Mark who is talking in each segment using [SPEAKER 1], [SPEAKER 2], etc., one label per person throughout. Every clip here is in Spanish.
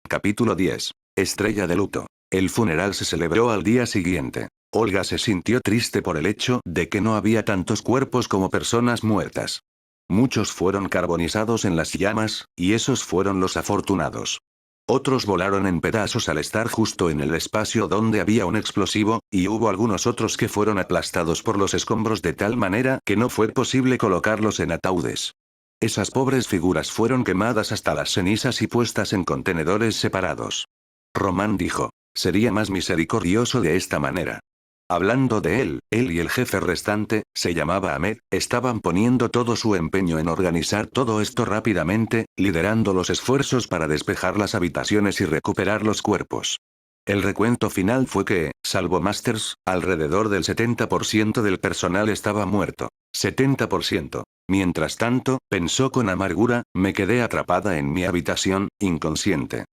[SPEAKER 1] Capítulo 10. Estrella de luto. El funeral se celebró al día siguiente. Olga se sintió triste por el hecho de que no había tantos cuerpos como personas muertas. Muchos fueron carbonizados en las llamas, y esos fueron los afortunados. Otros volaron en pedazos al estar justo en el espacio donde había un explosivo, y hubo algunos otros que fueron aplastados por los escombros de tal manera que no fue posible colocarlos en ataúdes. Esas pobres figuras fueron quemadas hasta las cenizas y puestas en contenedores separados. Román dijo: sería más misericordioso de esta manera. Hablando de él y el jefe restante, se llamaba Ahmed, estaban poniendo todo su empeño en organizar todo esto rápidamente, liderando los esfuerzos para despejar las habitaciones y recuperar los cuerpos. El recuento final fue que, salvo Masters, alrededor del 70% del personal estaba muerto. 70%. Mientras tanto, pensó con amargura, me quedé atrapada en mi habitación, inconsciente.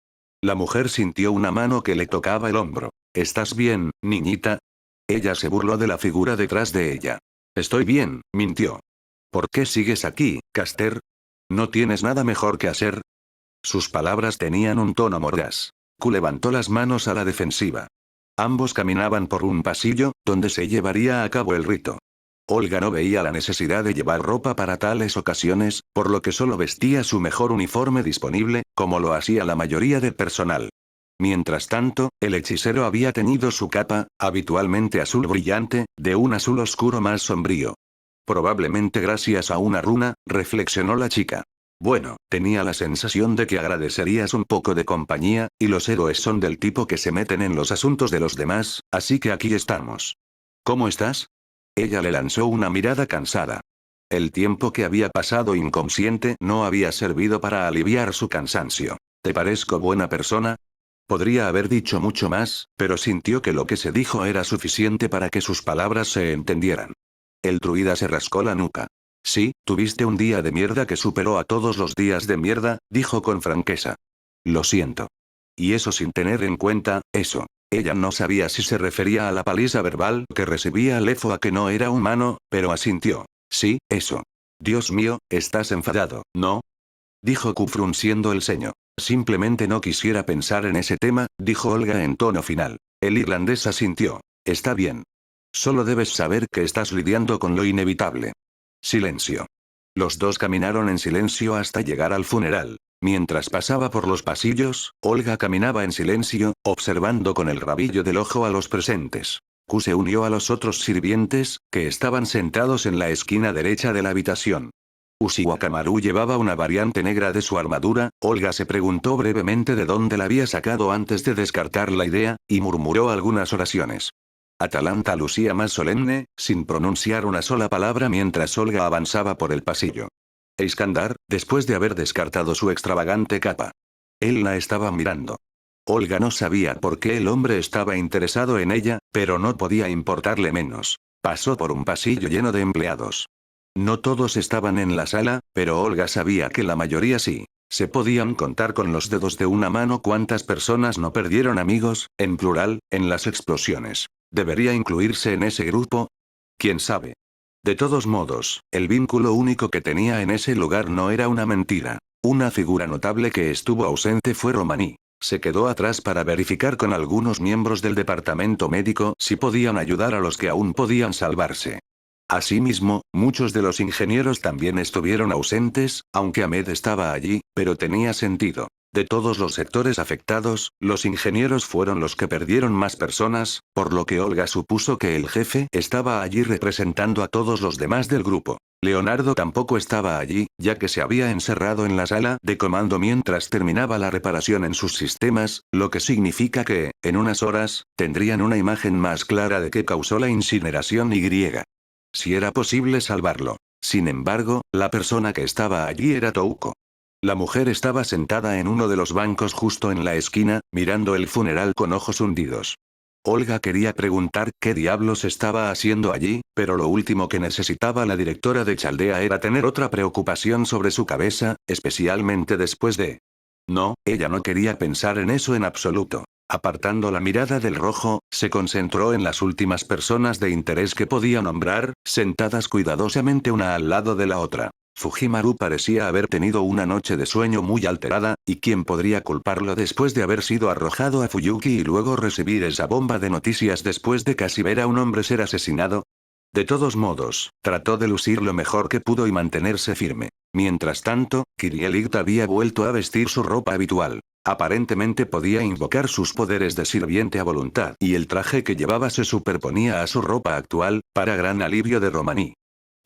[SPEAKER 1] La mujer sintió una mano que le tocaba el hombro. ¿Estás bien, niñita? Ella se burló de la figura detrás de ella. Estoy bien, mintió. ¿Por qué sigues aquí, Caster? ¿No tienes nada mejor que hacer? Sus palabras tenían un tono mordaz. Q levantó las manos a la defensiva. Ambos caminaban por un pasillo, donde se llevaría a cabo el rito. Olga no veía la necesidad de llevar ropa para tales ocasiones, por lo que solo vestía su mejor uniforme disponible, como lo hacía la mayoría del personal. Mientras tanto, el hechicero había tenido su capa, habitualmente azul brillante, de un azul oscuro más sombrío. Probablemente gracias a una runa, reflexionó la chica. Bueno, tenía la sensación de que agradecerías un poco de compañía, y los héroes son del tipo que se meten en los asuntos de los demás, así que aquí estamos. ¿Cómo estás? Ella le lanzó una mirada cansada. El tiempo que había pasado inconsciente no había servido para aliviar su cansancio. ¿Te parezco buena persona? Podría haber dicho mucho más, pero sintió que lo que se dijo era suficiente para que sus palabras se entendieran. El druida se rascó la nuca. Sí, tuviste un día de mierda que superó a todos los días de mierda, dijo con franqueza. Lo siento. Y eso sin tener en cuenta, eso. Ella no sabía si se refería a la paliza verbal que recibía Lefo a que no era humano, pero asintió. Sí, eso. Dios mío, estás enfadado, ¿no? Dijo Q frunciendo el ceño. Simplemente no quisiera pensar en ese tema, dijo Olga en tono final. El irlandés asintió. Está bien. Solo debes saber que estás lidiando con lo inevitable. Silencio. Los dos caminaron en silencio hasta llegar al funeral. Mientras pasaba por los pasillos, Olga caminaba en silencio, observando con el rabillo del ojo a los presentes. Q se unió a los otros sirvientes, que estaban sentados en la esquina derecha de la habitación. Ushiwakamaru llevaba una variante negra de su armadura. Olga se preguntó brevemente de dónde la había sacado antes de descartar la idea, y murmuró algunas oraciones. Atalanta lucía más solemne, sin pronunciar una sola palabra mientras Olga avanzaba por el pasillo. Iskandar, después de haber descartado su extravagante capa. Él la estaba mirando. Olga no sabía por qué el hombre estaba interesado en ella, pero no podía importarle menos. Pasó por un pasillo lleno de empleados. No todos estaban en la sala, pero Olga sabía que la mayoría sí. Se podían contar con los dedos de una mano cuántas personas no perdieron amigos, en plural, en las explosiones. ¿Debería incluirse en ese grupo? ¿Quién sabe? De todos modos, el vínculo único que tenía en ese lugar no era una mentira. Una figura notable que estuvo ausente fue Romaní. Se quedó atrás para verificar con algunos miembros del departamento médico si podían ayudar a los que aún podían salvarse. Asimismo, muchos de los ingenieros también estuvieron ausentes, aunque Ahmed estaba allí, pero tenía sentido. De todos los sectores afectados, los ingenieros fueron los que perdieron más personas, por lo que Olga supuso que el jefe estaba allí representando a todos los demás del grupo. Leonardo tampoco estaba allí, ya que se había encerrado en la sala de comando mientras terminaba la reparación en sus sistemas, lo que significa que, en unas horas, tendrían una imagen más clara de qué causó la incineración Y. Si era posible salvarlo. Sin embargo, la persona que estaba allí era Touko. La mujer estaba sentada en uno de los bancos justo en la esquina, mirando el funeral con ojos hundidos. Olga quería preguntar qué diablos estaba haciendo allí, pero lo último que necesitaba la directora de Chaldea era tener otra preocupación sobre su cabeza, especialmente después de... No, ella no quería pensar en eso en absoluto. Apartando la mirada del rojo, se concentró en las últimas personas de interés que podía nombrar, sentadas cuidadosamente una al lado de la otra. Fujimaru parecía haber tenido una noche de sueño muy alterada, y quién podría culparlo después de haber sido arrojado a Fuyuki y luego recibir esa bomba de noticias después de casi ver a un hombre ser asesinado. De todos modos, trató de lucir lo mejor que pudo y mantenerse firme. Mientras tanto, Kirielit había vuelto a vestir su ropa habitual. Aparentemente podía invocar sus poderes de sirviente a voluntad, y el traje que llevaba se superponía a su ropa actual, para gran alivio de Romaní.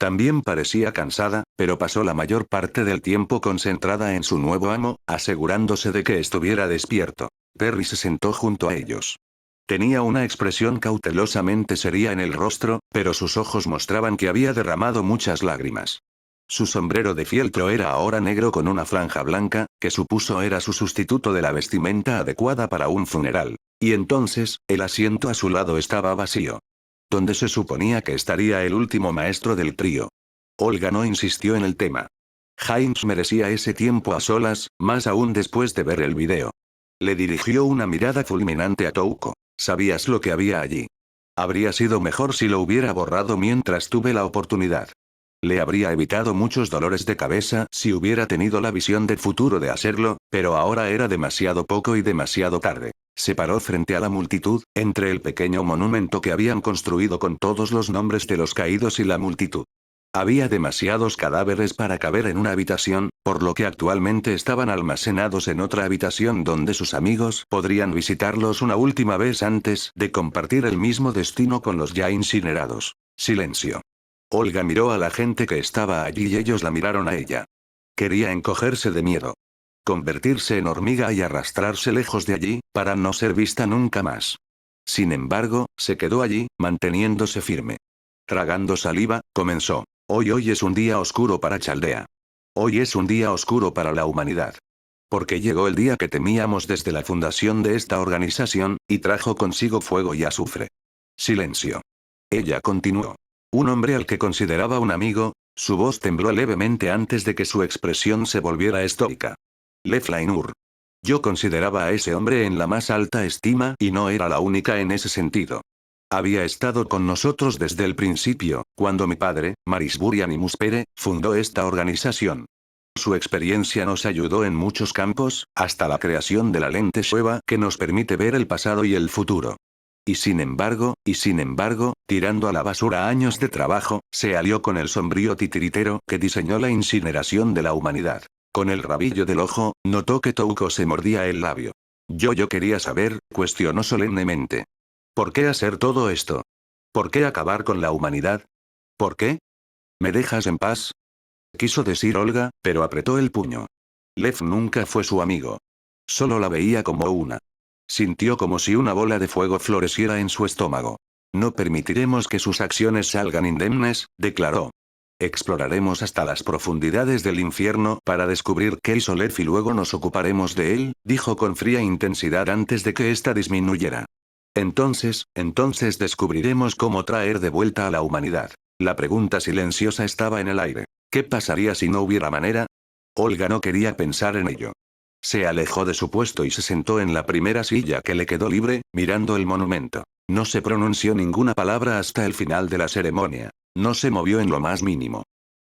[SPEAKER 1] También parecía cansada, pero pasó la mayor parte del tiempo concentrada en su nuevo amo, asegurándose de que estuviera despierto. Perry se sentó junto a ellos. Tenía una expresión cautelosamente seria en el rostro, pero sus ojos mostraban que había derramado muchas lágrimas. Su sombrero de fieltro era ahora negro con una franja blanca, que supuso era su sustituto de la vestimenta adecuada para un funeral. Y entonces, el asiento a su lado estaba vacío. Donde se suponía que estaría el último maestro del trío. Olga no insistió en el tema. James merecía ese tiempo a solas, más aún después de ver el video. Le dirigió una mirada fulminante a Touko. ¿Sabías lo que había allí? Habría sido mejor si lo hubiera borrado mientras tuve la oportunidad. Le habría evitado muchos dolores de cabeza si hubiera tenido la visión del futuro de hacerlo, pero ahora era demasiado poco y demasiado tarde. Se paró frente a la multitud, entre el pequeño monumento que habían construido con todos los nombres de los caídos y la multitud. Había demasiados cadáveres para caber en una habitación, por lo que actualmente estaban almacenados en otra habitación donde sus amigos podrían visitarlos una última vez antes de compartir el mismo destino con los ya incinerados. Silencio. Olga miró a la gente que estaba allí y ellos la miraron a ella. Quería encogerse de miedo. Convertirse en hormiga y arrastrarse lejos de allí, para no ser vista nunca más. Sin embargo, se quedó allí, manteniéndose firme. Tragando saliva, comenzó. Hoy es un día oscuro para Chaldea. Hoy es un día oscuro para la humanidad. Porque llegó el día que temíamos desde la fundación de esta organización, y trajo consigo fuego y azufre. Silencio. Ella continuó. Un hombre al que consideraba un amigo, su voz tembló levemente antes de que su expresión se volviera estoica. Leflainur. Yo consideraba a ese hombre en la más alta estima y no era la única en ese sentido. Había estado con nosotros desde el principio, cuando mi padre, Marisburian y Muspere, fundó esta organización. Su experiencia nos ayudó en muchos campos, hasta la creación de la lente Shueva que nos permite ver el pasado y el futuro. Y sin embargo, tirando a la basura años de trabajo, se alió con el sombrío titiritero que diseñó la incineración de la humanidad. Con el rabillo del ojo, notó que Touko se mordía el labio. Yo quería saber, cuestionó solemnemente. ¿Por qué hacer todo esto? ¿Por qué acabar con la humanidad? ¿Por qué? ¿Me dejas en paz? Quiso decir Olga, pero apretó el puño. Lev nunca fue su amigo. Solo la veía como una. Sintió como si una bola de fuego floreciera en su estómago. No permitiremos que sus acciones salgan indemnes, declaró. Exploraremos hasta las profundidades del infierno para descubrir qué hizo Lev y luego nos ocuparemos de él, dijo con fría intensidad antes de que ésta disminuyera. Entonces descubriremos cómo traer de vuelta a la humanidad. La pregunta silenciosa estaba en el aire. ¿Qué pasaría si no hubiera manera? Olga no quería pensar en ello. Se alejó de su puesto y se sentó en la primera silla que le quedó libre, mirando el monumento. No se pronunció ninguna palabra hasta el final de la ceremonia. No se movió en lo más mínimo.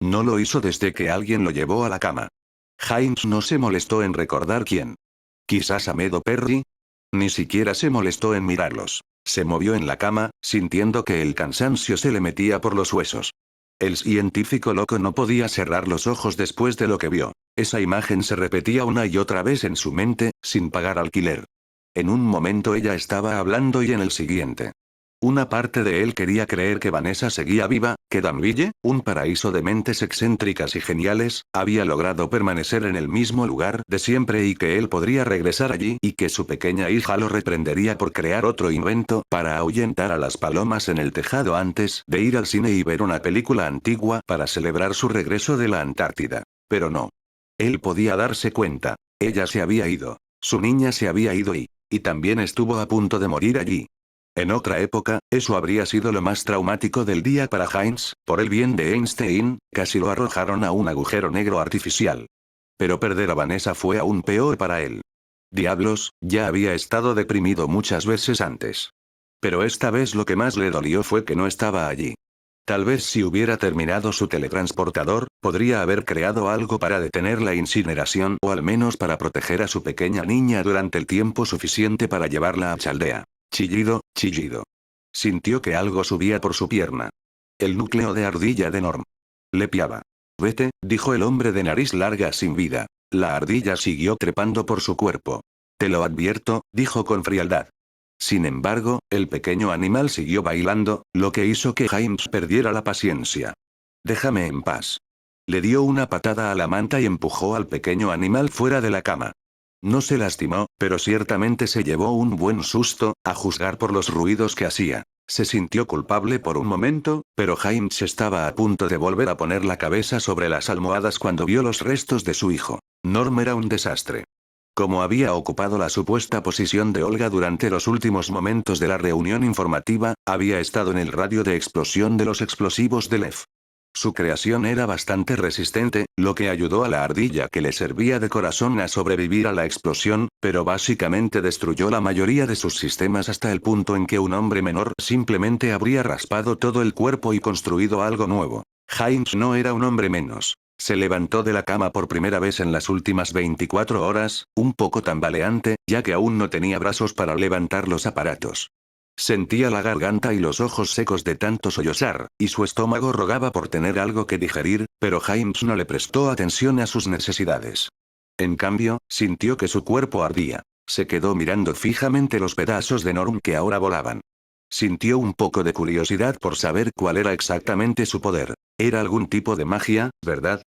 [SPEAKER 1] No lo hizo desde que alguien lo llevó a la cama. James no se molestó en recordar quién. ¿Quizás Amedo Perry? Ni siquiera se molestó en mirarlos. Se movió en la cama, sintiendo que el cansancio se le metía por los huesos. El científico loco no podía cerrar los ojos después de lo que vio. Esa imagen se repetía una y otra vez en su mente, sin pagar alquiler. En un momento ella estaba hablando y en el siguiente. Una parte de él quería creer que Vanessa seguía viva, que Danville, un paraíso de mentes excéntricas y geniales, había logrado permanecer en el mismo lugar de siempre y que él podría regresar allí y que su pequeña hija lo reprendería por crear otro invento para ahuyentar a las palomas en el tejado antes de ir al cine y ver una película antigua para celebrar su regreso de la Antártida. Pero no. Él podía darse cuenta. Ella se había ido. Su niña se había ido y también estuvo a punto de morir allí. En otra época, eso habría sido lo más traumático del día para Heinz, por el bien de Einstein, casi lo arrojaron a un agujero negro artificial. Pero perder a Vanessa fue aún peor para él. Diablos, ya había estado deprimido muchas veces antes. Pero esta vez lo que más le dolió fue que no estaba allí. Tal vez si hubiera terminado su teletransportador, podría haber creado algo para detener la incineración o al menos para proteger a su pequeña niña durante el tiempo suficiente para llevarla a Chaldea. Chillido, chillido. Sintió que algo subía por su pierna. El núcleo de ardilla de Norm. Le piaba. Vete, dijo el hombre de nariz larga sin vida. La ardilla siguió trepando por su cuerpo. Te lo advierto, dijo con frialdad. Sin embargo, el pequeño animal siguió bailando, lo que hizo que James perdiera la paciencia. Déjame en paz. Le dio una patada a la manta y empujó al pequeño animal fuera de la cama. No se lastimó, pero ciertamente se llevó un buen susto, a juzgar por los ruidos que hacía. Se sintió culpable por un momento, pero James estaba a punto de volver a poner la cabeza sobre las almohadas cuando vio los restos de su hijo. Norm era un desastre. Como había ocupado la supuesta posición de Olga durante los últimos momentos de la reunión informativa, había estado en el radio de explosión de los explosivos de Lev. Su creación era bastante resistente, lo que ayudó a la ardilla que le servía de corazón a sobrevivir a la explosión, pero básicamente destruyó la mayoría de sus sistemas hasta el punto en que un hombre menor simplemente habría raspado todo el cuerpo y construido algo nuevo. James no era un hombre menos. Se levantó de la cama por primera vez en las últimas 24 horas, un poco tambaleante, ya que aún no tenía brazos para levantar los aparatos. Sentía la garganta y los ojos secos de tanto sollozar, y su estómago rogaba por tener algo que digerir, pero James no le prestó atención a sus necesidades. En cambio, sintió que su cuerpo ardía. Se quedó mirando fijamente los pedazos de Norm que ahora volaban. Sintió un poco de curiosidad por saber cuál era exactamente su poder. Era algún tipo de magia, ¿verdad?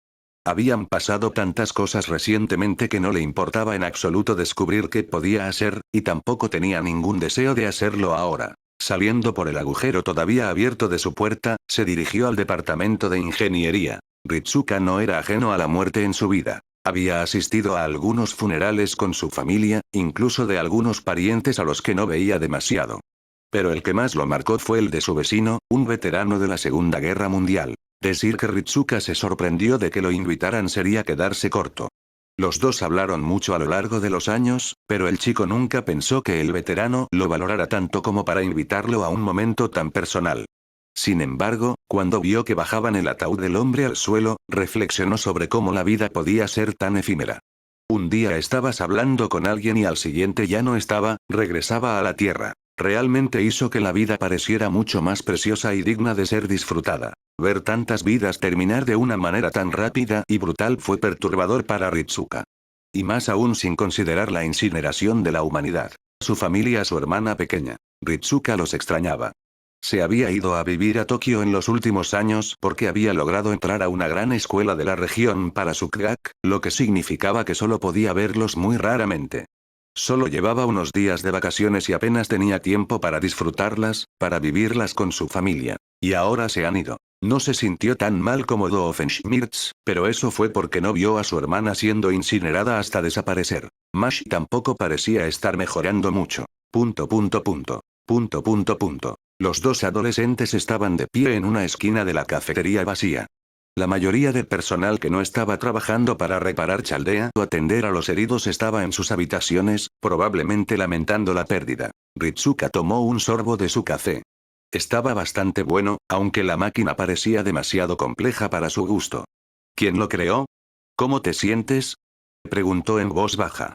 [SPEAKER 1] Habían pasado tantas cosas recientemente que no le importaba en absoluto descubrir qué podía hacer, y tampoco tenía ningún deseo de hacerlo ahora. Saliendo por el agujero todavía abierto de su puerta, se dirigió al departamento de ingeniería. Ritsuka no era ajeno a la muerte en su vida. Había asistido a algunos funerales con su familia, incluso de algunos parientes a los que no veía demasiado. Pero el que más lo marcó fue el de su vecino, un veterano de la Segunda Guerra Mundial. Decir que Ritsuka se sorprendió de que lo invitaran sería quedarse corto. Los dos hablaron mucho a lo largo de los años, pero el chico nunca pensó que el veterano lo valorara tanto como para invitarlo a un momento tan personal. Sin embargo, cuando vio que bajaban el ataúd del hombre al suelo, reflexionó sobre cómo la vida podía ser tan efímera. Un día estabas hablando con alguien y al siguiente ya no estaba, regresaba a la tierra. Realmente hizo que la vida pareciera mucho más preciosa y digna de ser disfrutada. Ver tantas vidas terminar de una manera tan rápida y brutal fue perturbador para Ritsuka. Y más aún sin considerar la incineración de la humanidad. Su familia, su hermana pequeña. Ritsuka los extrañaba. Se había ido a vivir a Tokio en los últimos años porque había logrado entrar a una gran escuela de la región para su crack, lo que significaba que solo podía verlos muy raramente. Solo llevaba unos días de vacaciones y apenas tenía tiempo para disfrutarlas, para vivirlas con su familia. Y ahora se han ido. No se sintió tan mal como Doofenshmirtz, pero eso fue porque no vio a su hermana siendo incinerada hasta desaparecer. Mash tampoco parecía estar mejorando mucho. Punto punto punto. Punto punto punto. Los dos adolescentes estaban de pie en una esquina de la cafetería vacía. La mayoría del personal que no estaba trabajando para reparar Chaldea o atender a los heridos estaba en sus habitaciones, probablemente lamentando la pérdida. Ritsuka tomó un sorbo de su café. Estaba bastante bueno, aunque la máquina parecía demasiado compleja para su gusto. ¿Quién lo creó? ¿Cómo te sientes?, preguntó en voz baja.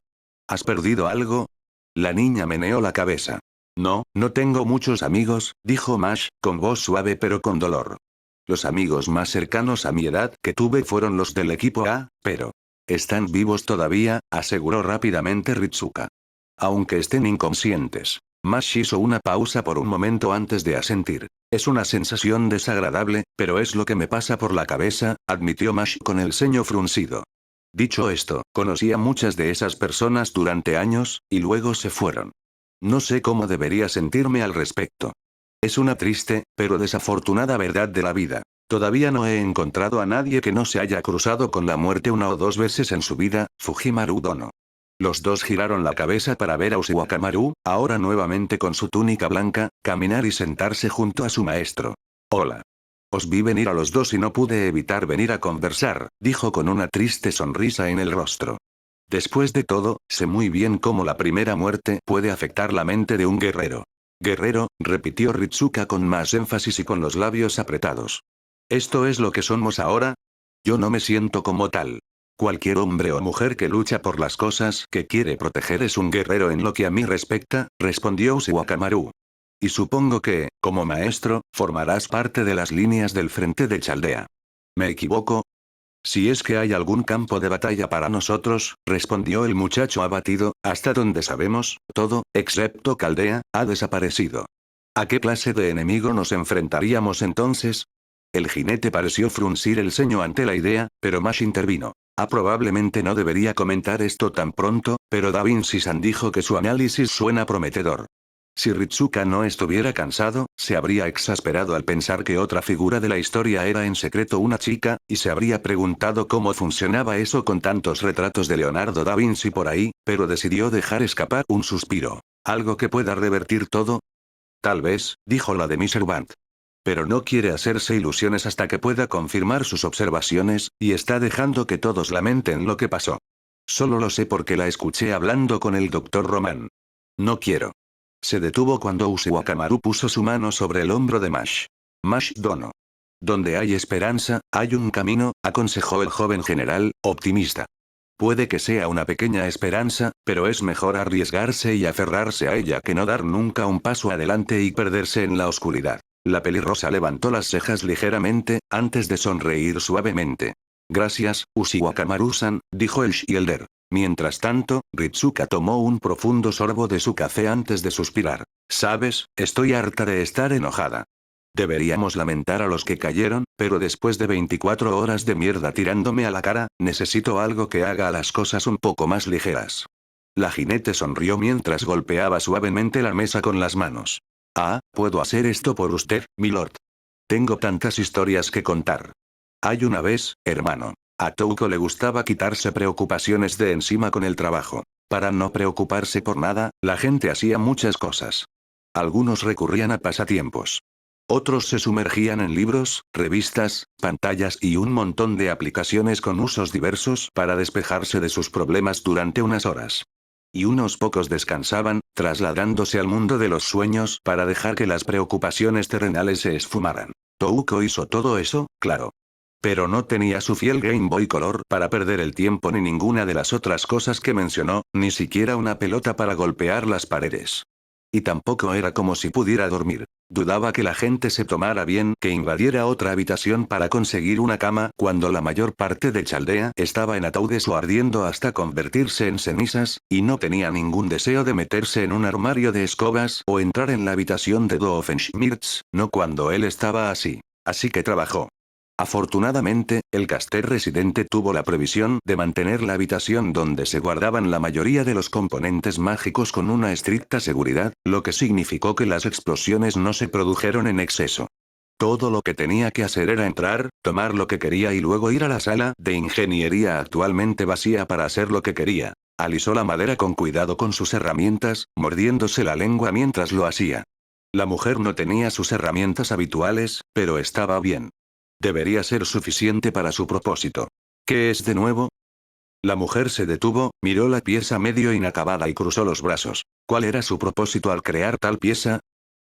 [SPEAKER 1] ¿Has perdido algo? La niña meneó la cabeza. No, no tengo muchos amigos, dijo Mash, con voz suave pero con dolor. Los amigos más cercanos a mi edad que tuve fueron los del equipo A, pero... ¿Están vivos todavía?, aseguró rápidamente Ritsuka. Aunque estén inconscientes. Mash hizo una pausa por un momento antes de asentir. Es una sensación desagradable, pero es lo que me pasa por la cabeza, admitió Mash con el ceño fruncido. Dicho esto, conocí a muchas de esas personas durante años, y luego se fueron. No sé cómo debería sentirme al respecto. Es una triste, pero desafortunada verdad de la vida. Todavía no he encontrado a nadie que no se haya cruzado con la muerte una o dos veces en su vida, Fujimaru Dono. Los dos giraron la cabeza para ver a Usuakamaru, ahora nuevamente con su túnica blanca, caminar y sentarse junto a su maestro. Hola. Os vi venir a los dos y no pude evitar venir a conversar, dijo con una triste sonrisa en el rostro. Después de todo, sé muy bien cómo la primera muerte puede afectar la mente de un guerrero. Guerrero, repitió Ritsuka con más énfasis y con los labios apretados. ¿Esto es lo que somos ahora? Yo no me siento como tal. Cualquier hombre o mujer que lucha por las cosas que quiere proteger es un guerrero en lo que a mí respecta, respondió Uchiwakamaru. Y supongo que, como maestro, formarás parte de las líneas del frente de Chaldea. ¿Me equivoco? Si es que hay algún campo de batalla para nosotros, respondió el muchacho abatido, hasta donde sabemos, todo, excepto Caldea, ha desaparecido. ¿A qué clase de enemigo nos enfrentaríamos entonces? El jinete pareció fruncir el ceño ante la idea, pero Mash intervino. Probablemente no debería comentar esto tan pronto, pero Da Vinci-san dijo que su análisis suena prometedor. Si Ritsuka no estuviera cansado, se habría exasperado al pensar que otra figura de la historia era en secreto una chica, y se habría preguntado cómo funcionaba eso con tantos retratos de Leonardo da Vinci por ahí, pero decidió dejar escapar un suspiro. ¿Algo que pueda revertir todo? Tal vez, dijo la de Mr. Bant. Pero no quiere hacerse ilusiones hasta que pueda confirmar sus observaciones, y está dejando que todos lamenten lo que pasó. Solo lo sé porque la escuché hablando con el Dr. Roman. No quiero. Se detuvo cuando Uchiwakamaru puso su mano sobre el hombro de Mash. Mash Dono. Donde hay esperanza, hay un camino, aconsejó el joven general, optimista. Puede que sea una pequeña esperanza, pero es mejor arriesgarse y aferrarse a ella que no dar nunca un paso adelante y perderse en la oscuridad. La pelirrosa levantó las cejas ligeramente, antes de sonreír suavemente. Gracias, Uchiwakamaru-san, dijo el Shielder. Mientras tanto, Ritsuka tomó un profundo sorbo de su café antes de suspirar. ¿Sabes? Estoy harta de estar enojada. Deberíamos lamentar a los que cayeron, pero después de 24 horas de mierda tirándome a la cara, necesito algo que haga las cosas un poco más ligeras. La jinete sonrió mientras golpeaba suavemente la mesa con las manos. ¿Puedo hacer esto por usted, milord? Tengo tantas historias que contar. Hay una vez, hermano. A Touko le gustaba quitarse preocupaciones de encima con el trabajo. Para no preocuparse por nada, la gente hacía muchas cosas. Algunos recurrían a pasatiempos. Otros se sumergían en libros, revistas, pantallas y un montón de aplicaciones con usos diversos para despejarse de sus problemas durante unas horas. Y unos pocos descansaban, trasladándose al mundo de los sueños para dejar que las preocupaciones terrenales se esfumaran. Touko hizo todo eso, claro. Pero no tenía su fiel Game Boy Color para perder el tiempo ni ninguna de las otras cosas que mencionó, ni siquiera una pelota para golpear las paredes. Y tampoco era como si pudiera dormir. Dudaba que la gente se tomara bien que invadiera otra habitación para conseguir una cama cuando la mayor parte de Chaldea estaba en ataúdes o ardiendo hasta convertirse en cenizas, y no tenía ningún deseo de meterse en un armario de escobas o entrar en la habitación de Doofenshmirtz, no cuando él estaba así. Así que trabajó. Afortunadamente, el caster residente tuvo la previsión de mantener la habitación donde se guardaban la mayoría de los componentes mágicos con una estricta seguridad, lo que significó que las explosiones no se produjeron en exceso. Todo lo que tenía que hacer era entrar, tomar lo que quería y luego ir a la sala de ingeniería actualmente vacía para hacer lo que quería. Alisó la madera con cuidado con sus herramientas, mordiéndose la lengua mientras lo hacía. La mujer no tenía sus herramientas habituales, pero estaba bien. Debería ser suficiente para su propósito. ¿Qué es de nuevo? La mujer se detuvo, miró la pieza medio inacabada y cruzó los brazos. ¿Cuál era su propósito al crear tal pieza?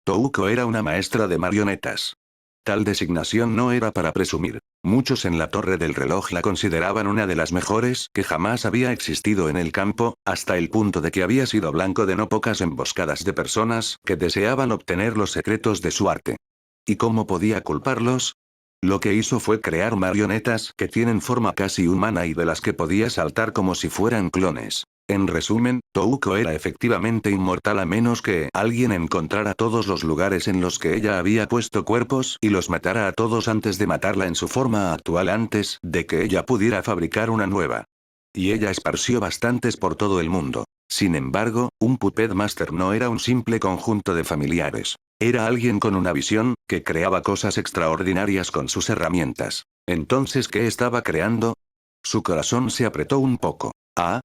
[SPEAKER 1] Touko era una maestra de marionetas. Tal designación no era para presumir. Muchos en la torre del reloj la consideraban una de las mejores que jamás había existido en el campo, hasta el punto de que había sido blanco de no pocas emboscadas de personas que deseaban obtener los secretos de su arte. ¿Y cómo podía culparlos? Lo que hizo fue crear marionetas que tienen forma casi humana y de las que podía saltar como si fueran clones. En resumen, Touko era efectivamente inmortal a menos que alguien encontrara todos los lugares en los que ella había puesto cuerpos y los matara a todos antes de matarla en su forma actual antes de que ella pudiera fabricar una nueva. Y ella esparció bastantes por todo el mundo. Sin embargo, un Puppet Master no era un simple conjunto de familiares. Era alguien con una visión, que creaba cosas extraordinarias con sus herramientas. Entonces, ¿qué estaba creando? Su corazón se apretó un poco.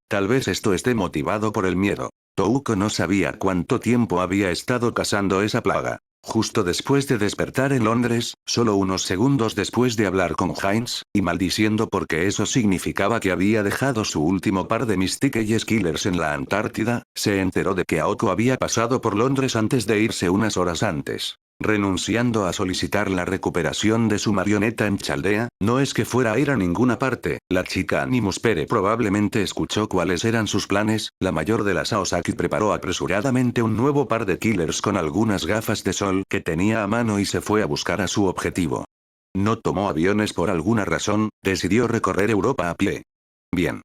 [SPEAKER 1] Tal vez esto esté motivado por el miedo. Touko no sabía cuánto tiempo había estado cazando esa plaga. Justo después de despertar en Londres, solo unos segundos después de hablar con Hines, y maldiciendo porque eso significaba que había dejado su último par de Mystic Age Killers en la Antártida, se enteró de que Aoko había pasado por Londres antes de irse unas horas antes. Renunciando a solicitar la recuperación de su marioneta en Chaldea, no es que fuera a ir a ninguna parte, la chica Animus Pere probablemente escuchó cuáles eran sus planes, la mayor de las Aosaki preparó apresuradamente un nuevo par de killers con algunas gafas de sol que tenía a mano y se fue a buscar a su objetivo. No tomó aviones por alguna razón, decidió recorrer Europa a pie. Bien.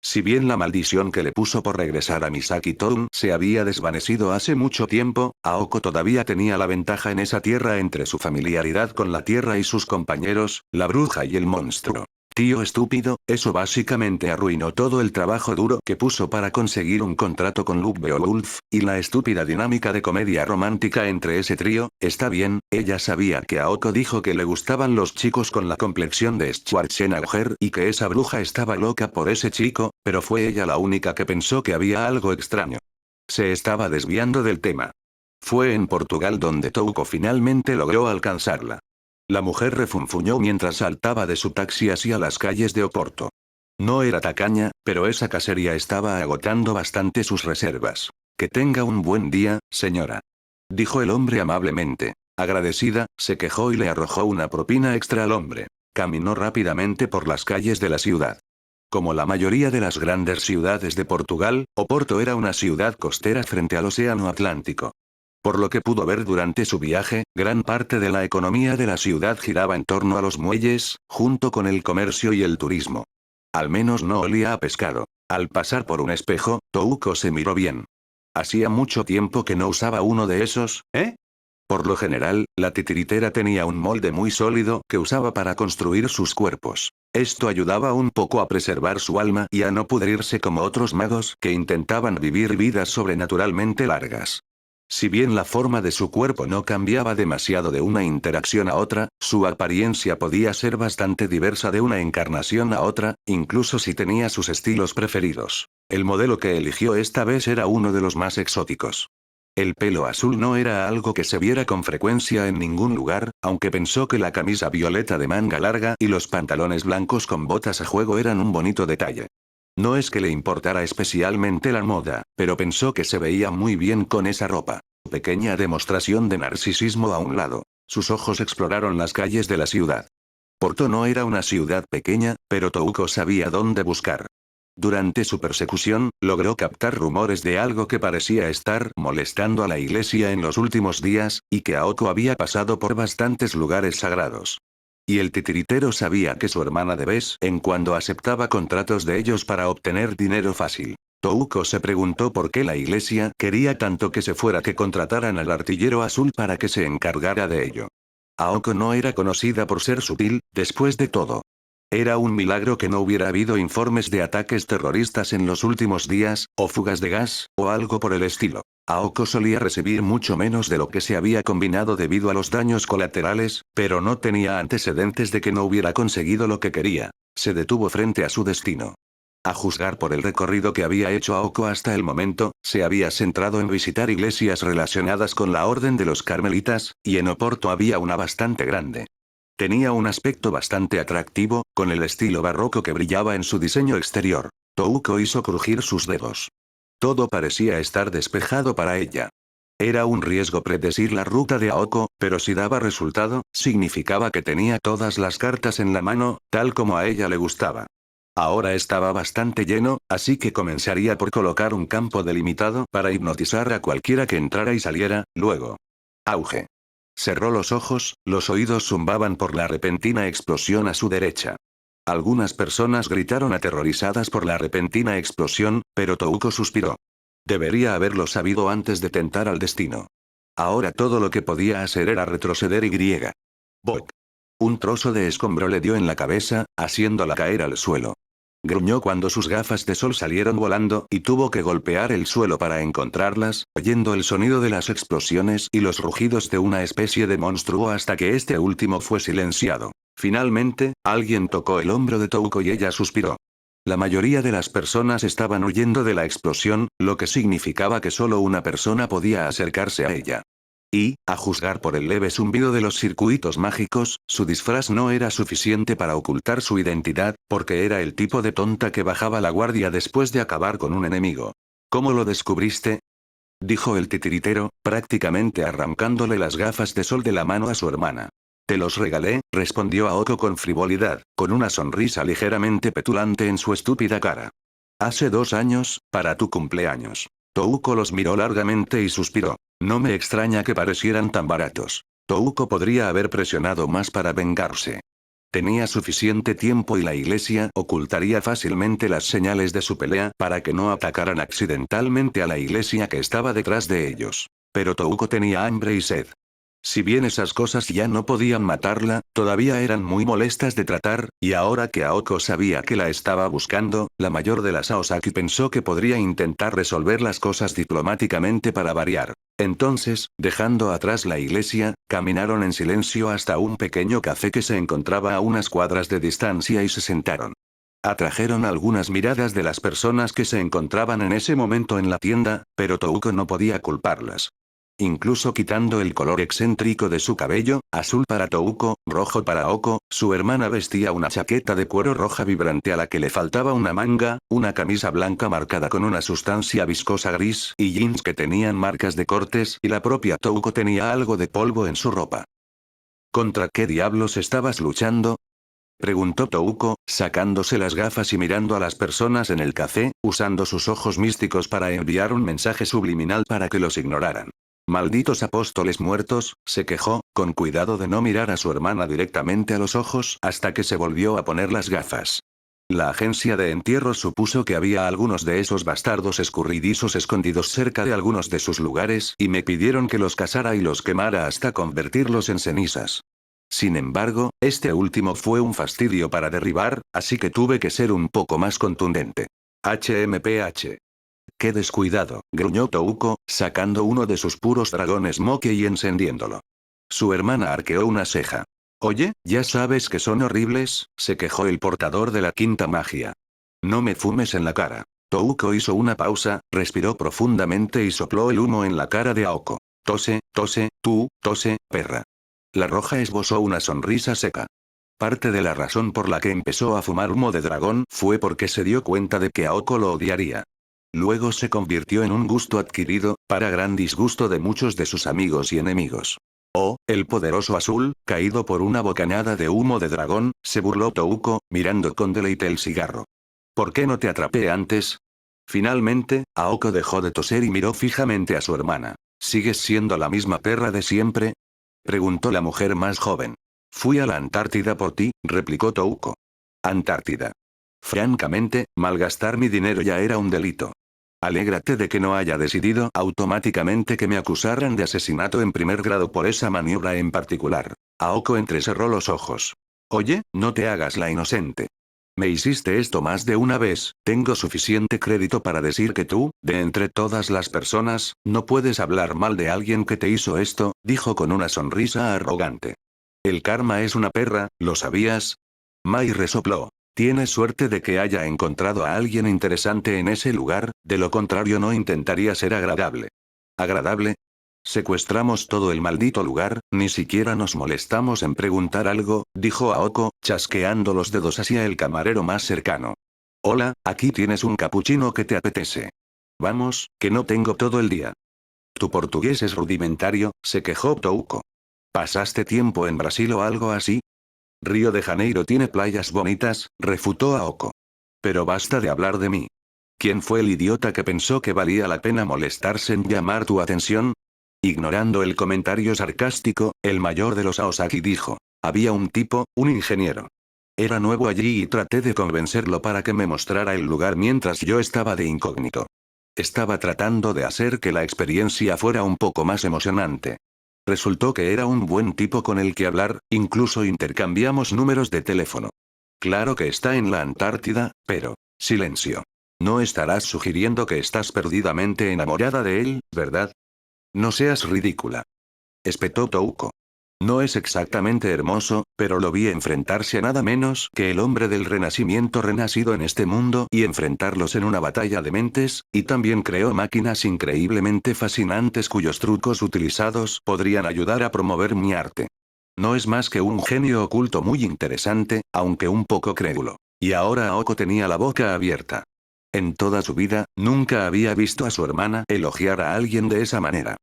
[SPEAKER 1] Si bien la maldición que le puso por regresar a Misaki Town se había desvanecido hace mucho tiempo, Aoko todavía tenía la ventaja en esa tierra entre su familiaridad con la tierra y sus compañeros, la bruja y el monstruo. Tío estúpido, eso básicamente arruinó todo el trabajo duro que puso para conseguir un contrato con Luke Beowulf, y la estúpida dinámica de comedia romántica entre ese trío. Está bien, ella sabía que Aoko dijo que le gustaban los chicos con la complexión de Schwarzenegger y que esa bruja estaba loca por ese chico, pero fue ella la única que pensó que había algo extraño. Se estaba desviando del tema. Fue en Portugal donde Touko finalmente logró alcanzarla. La mujer refunfuñó mientras saltaba de su taxi hacia las calles de Oporto. No era tacaña, pero esa casería estaba agotando bastante sus reservas. Que tenga un buen día, señora. Dijo el hombre amablemente. Agradecida, se quejó y le arrojó una propina extra al hombre. Caminó rápidamente por las calles de la ciudad. Como la mayoría de las grandes ciudades de Portugal, Oporto era una ciudad costera frente al Océano Atlántico. Por lo que pudo ver durante su viaje, gran parte de la economía de la ciudad giraba en torno a los muelles, junto con el comercio y el turismo. Al menos no olía a pescado. Al pasar por un espejo, Touko se miró bien. Hacía mucho tiempo que no usaba uno de esos, ¿eh? Por lo general, la titiritera tenía un molde muy sólido que usaba para construir sus cuerpos. Esto ayudaba un poco a preservar su alma y a no pudrirse como otros magos que intentaban vivir vidas sobrenaturalmente largas. Si bien la forma de su cuerpo no cambiaba demasiado de una interacción a otra, su apariencia podía ser bastante diversa de una encarnación a otra, incluso si tenía sus estilos preferidos. El modelo que eligió esta vez era uno de los más exóticos. El pelo azul no era algo que se viera con frecuencia en ningún lugar, aunque pensó que la camisa violeta de manga larga y los pantalones blancos con botas a juego eran un bonito detalle. No es que le importara especialmente la moda, pero pensó que se veía muy bien con esa ropa. Pequeña demostración de narcisismo a un lado. Sus ojos exploraron las calles de la ciudad. Porto no era una ciudad pequeña, pero Touko sabía dónde buscar. Durante su persecución, logró captar rumores de algo que parecía estar molestando a la iglesia en los últimos días, y que Aoko había pasado por bastantes lugares sagrados. Y el titiritero sabía que su hermana de vez en cuando aceptaba contratos de ellos para obtener dinero fácil. Touko se preguntó por qué la iglesia quería tanto que se fuera que contrataran al artillero azul para que se encargara de ello. Aoko no era conocida por ser sutil, después de todo. Era un milagro que no hubiera habido informes de ataques terroristas en los últimos días, o fugas de gas, o algo por el estilo. Aoko solía recibir mucho menos de lo que se había combinado debido a los daños colaterales, pero no tenía antecedentes de que no hubiera conseguido lo que quería. Se detuvo frente a su destino. A juzgar por el recorrido que había hecho Aoko hasta el momento, se había centrado en visitar iglesias relacionadas con la Orden de los Carmelitas, y en Oporto había una bastante grande. Tenía un aspecto bastante atractivo, con el estilo barroco que brillaba en su diseño exterior. Touko hizo crujir sus dedos. Todo parecía estar despejado para ella. Era un riesgo predecir la ruta de Aoko, pero si daba resultado, significaba que tenía todas las cartas en la mano, tal como a ella le gustaba. Ahora estaba bastante lleno, así que comenzaría por colocar un campo delimitado para hipnotizar a cualquiera que entrara y saliera, luego. Auge. Cerró los ojos, los oídos zumbaban por la repentina explosión a su derecha. Algunas personas gritaron aterrorizadas por la repentina explosión, pero Touko suspiró. Debería haberlo sabido antes de tentar al destino. Ahora todo lo que podía hacer era retroceder y. Bok. Un trozo de escombro le dio en la cabeza, haciéndola caer al suelo. Gruñó cuando sus gafas de sol salieron volando y tuvo que golpear el suelo para encontrarlas, oyendo el sonido de las explosiones y los rugidos de una especie de monstruo hasta que este último fue silenciado. Finalmente, alguien tocó el hombro de Touko y ella suspiró. La mayoría de las personas estaban huyendo de la explosión, lo que significaba que solo una persona podía acercarse a ella. Y, a juzgar por el leve zumbido de los circuitos mágicos, su disfraz no era suficiente para ocultar su identidad, porque era el tipo de tonta que bajaba la guardia después de acabar con un enemigo. ¿Cómo lo descubriste? Dijo el titiritero, prácticamente arrancándole las gafas de sol de la mano a su hermana. Te los regalé, respondió Aoko con frivolidad, con una sonrisa ligeramente petulante en su estúpida cara. Hace 2 años, para tu cumpleaños. Touko los miró largamente y suspiró. No me extraña que parecieran tan baratos. Touko podría haber presionado más para vengarse. Tenía suficiente tiempo y la iglesia ocultaría fácilmente las señales de su pelea para que no atacaran accidentalmente a la iglesia que estaba detrás de ellos. Pero Touko tenía hambre y sed. Si bien esas cosas ya no podían matarla, todavía eran muy molestas de tratar, y ahora que Aoko sabía que la estaba buscando, la mayor de las Aosaki pensó que podría intentar resolver las cosas diplomáticamente para variar. Entonces, dejando atrás la iglesia, caminaron en silencio hasta un pequeño café que se encontraba a unas cuadras de distancia y se sentaron. Atrajeron algunas miradas de las personas que se encontraban en ese momento en la tienda, pero Touko no podía culparlas. Incluso quitando el color excéntrico de su cabello, azul para Touko, rojo para Aoko, su hermana vestía una chaqueta de cuero roja vibrante a la que le faltaba una manga, una camisa blanca marcada con una sustancia viscosa gris y jeans que tenían marcas de cortes y la propia Touko tenía algo de polvo en su ropa. ¿Contra qué diablos estabas luchando? Preguntó Touko, sacándose las gafas y mirando a las personas en el café, usando sus ojos místicos para enviar un mensaje subliminal para que los ignoraran. Malditos apóstoles muertos, se quejó, con cuidado de no mirar a su hermana directamente a los ojos hasta que se volvió a poner las gafas. La agencia de entierros supuso que había algunos de esos bastardos escurridizos escondidos cerca de algunos de sus lugares y me pidieron que los cazara y los quemara hasta convertirlos en cenizas. Sin embargo, este último fue un fastidio para derribar, así que tuve que ser un poco más contundente. HMPH. ¡Qué descuidado!, gruñó Touko, sacando uno de sus puros dragones moque y encendiéndolo. Su hermana arqueó una ceja. Oye, ya sabes que son horribles, se quejó el portador de la quinta magia. No me fumes en la cara. Touko hizo una pausa, respiró profundamente y sopló el humo en la cara de Aoko. Tose, tose, perra. La roja esbozó una sonrisa seca. Parte de la razón por la que empezó a fumar humo de dragón fue porque se dio cuenta de que Aoko lo odiaría. Luego se convirtió en un gusto adquirido, para gran disgusto de muchos de sus amigos y enemigos. Oh, el poderoso azul, caído por una bocanada de humo de dragón, se burló Touko, mirando con deleite el cigarro. ¿Por qué no te atrapé antes? Finalmente, Aoko dejó de toser y miró fijamente a su hermana. ¿Sigues siendo la misma perra de siempre? Preguntó la mujer más joven. Fui a la Antártida por ti, replicó Touko. Antártida. Francamente, malgastar mi dinero ya era un delito. Alégrate de que no haya decidido automáticamente que me acusaran de asesinato en primer grado por esa maniobra en particular. Aoko entrecerró los ojos. Oye, no te hagas la inocente. Me hiciste esto más de una vez, tengo suficiente crédito para decir que tú, de entre todas las personas, no puedes hablar mal de alguien que te hizo esto, dijo con una sonrisa arrogante. El karma es una perra, ¿lo sabías? Mai resopló. Tienes suerte de que haya encontrado a alguien interesante en ese lugar, de lo contrario no intentaría ser agradable. ¿Agradable? Secuestramos todo el maldito lugar, ni siquiera nos molestamos en preguntar algo, dijo Aoko, chasqueando los dedos hacia el camarero más cercano. Hola, aquí tienes un capuchino que te apetece. Vamos, que no tengo todo el día. Tu portugués es rudimentario, se quejó Touko. ¿Pasaste tiempo en Brasil o algo así? Río de Janeiro tiene playas bonitas, refutó Aoko. Pero basta de hablar de mí. ¿Quién fue el idiota que pensó que valía la pena molestarse en llamar tu atención? Ignorando el comentario sarcástico, el mayor de los Aosaki dijo. Había un tipo, un ingeniero. Era nuevo allí y traté de convencerlo para que me mostrara el lugar mientras yo estaba de incógnito. Estaba tratando de hacer que la experiencia fuera un poco más emocionante. Resultó que era un buen tipo con el que hablar, incluso intercambiamos números de teléfono. Claro que está en la Antártida, pero... Silencio. No estarás sugiriendo que estás perdidamente enamorada de él, ¿verdad? No seas ridícula. Espetó Touko. No es exactamente hermoso, pero lo vi enfrentarse a nada menos que el hombre del Renacimiento renacido en este mundo y enfrentarlos en una batalla de mentes, y también creó máquinas increíblemente fascinantes cuyos trucos utilizados podrían ayudar a promover mi arte. No es más que un genio oculto muy interesante, aunque un poco crédulo. Y ahora Aoko tenía la boca abierta. En toda su vida, nunca había visto a su hermana elogiar a alguien de esa manera.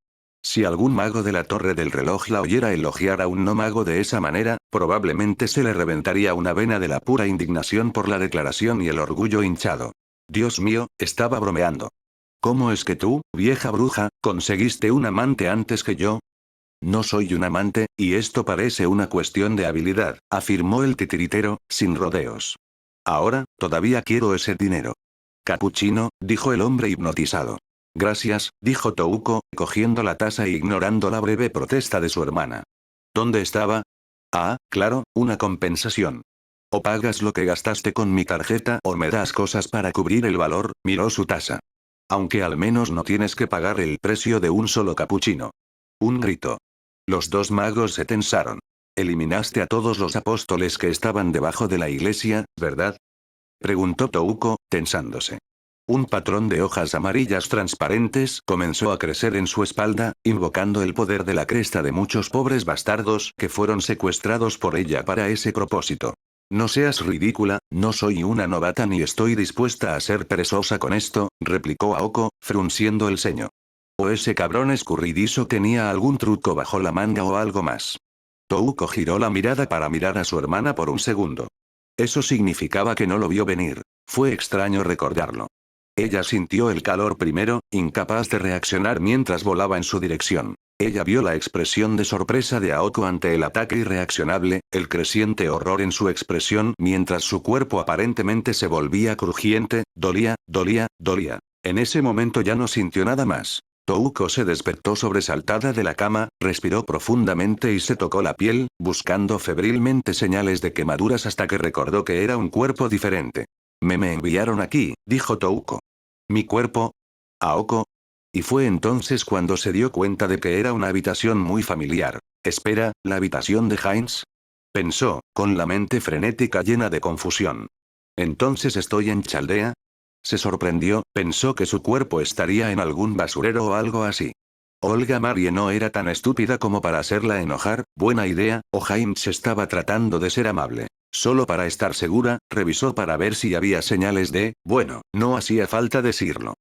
[SPEAKER 1] Si algún mago de la torre del reloj la oyera elogiar a un no mago de esa manera, probablemente se le reventaría una vena de la pura indignación por la declaración y el orgullo hinchado. Dios mío, estaba bromeando. ¿Cómo es que tú, vieja bruja, conseguiste un amante antes que yo? No soy un amante, y esto parece una cuestión de habilidad, afirmó el titiritero, sin rodeos. Ahora, todavía quiero ese dinero. Capuchino, dijo el hombre hipnotizado. Gracias, dijo Touko, cogiendo la taza e ignorando la breve protesta de su hermana. ¿Dónde estaba? Ah, claro, una compensación. O pagas lo que gastaste con mi tarjeta o me das cosas para cubrir el valor, miró su tasa. Aunque al menos no tienes que pagar el precio de un solo capuchino. Un grito. Los dos magos se tensaron. Eliminaste a todos los apóstoles que estaban debajo de la iglesia, ¿verdad? Preguntó Touko, tensándose. Un patrón de hojas amarillas transparentes comenzó a crecer en su espalda, invocando el poder de la cresta de muchos pobres bastardos que fueron secuestrados por ella para ese propósito. No seas ridícula, no soy una novata ni estoy dispuesta a ser perezosa con esto, replicó Aoko, frunciendo el ceño. ¿O ese cabrón escurridizo tenía algún truco bajo la manga o algo más? Touko giró la mirada para mirar a su hermana por un segundo. Eso significaba que no lo vio venir. Fue extraño recordarlo. Ella sintió el calor primero, incapaz de reaccionar mientras volaba en su dirección. Ella vio la expresión de sorpresa de Aoko ante el ataque irreaccionable, el creciente horror en su expresión mientras su cuerpo aparentemente se volvía crujiente, dolía, dolía, dolía. En ese momento ya no sintió nada más. Touko se despertó sobresaltada de la cama, respiró profundamente y se tocó la piel, buscando febrilmente señales de quemaduras hasta que recordó que era un cuerpo diferente. Me enviaron aquí, dijo Touko. ¿Mi cuerpo? ¿Aoko? Y fue entonces cuando se dio cuenta de que era una habitación muy familiar. Espera, ¿la habitación de Heinz? Pensó, con la mente frenética llena de confusión. ¿Entonces estoy en Chaldea? Se sorprendió, pensó que su cuerpo estaría en algún basurero o algo así. Olga Marie no era tan estúpida como para hacerla enojar, buena idea, o Heinz estaba tratando de ser amable. Solo para estar segura, revisó para ver si había señales de, bueno, no hacía falta decirlo.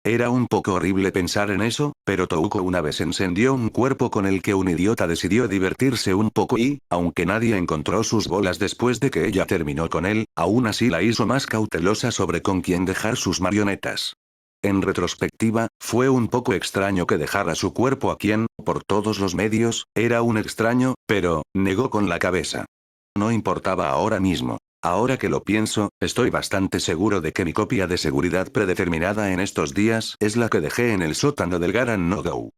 [SPEAKER 1] Era un poco horrible pensar en eso, pero Touko una vez encendió un cuerpo con el que un idiota decidió divertirse un poco y, aunque nadie encontró sus bolas después de que ella terminó con él, aún así la hizo más cautelosa sobre con quién dejar sus marionetas. En retrospectiva, fue un poco extraño que dejara su cuerpo a quien, por todos los medios, era un extraño, pero, negó con la cabeza. No importaba ahora mismo. Ahora que lo pienso, estoy bastante seguro de que mi copia de seguridad predeterminada en estos días es la que dejé en el sótano del Garan no Go.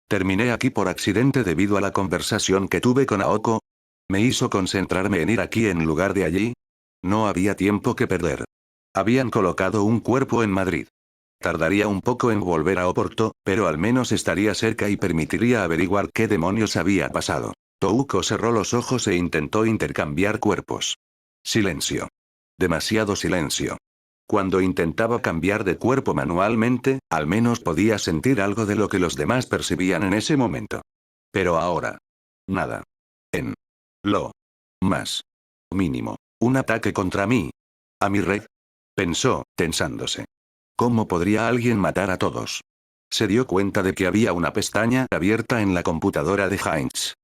[SPEAKER 1] Terminé aquí por accidente debido a la conversación que tuve con Aoko. Me hizo concentrarme en ir aquí en lugar de allí. No había tiempo que perder. Habían colocado un cuerpo en Madrid. Tardaría un poco en volver a Oporto, pero al menos estaría cerca y permitiría averiguar qué demonios había pasado. Touko cerró los ojos e intentó intercambiar cuerpos. Silencio. Demasiado silencio. Cuando intentaba cambiar de cuerpo manualmente, al menos podía sentir algo de lo que los demás percibían en ese momento. Pero ahora. Nada. En. Lo. Más. Mínimo. Un ataque contra mí. ¿A mi red? Pensó, tensándose. ¿Cómo podría alguien matar a todos? Se dio cuenta de que había una pestaña abierta en la computadora de Heinz.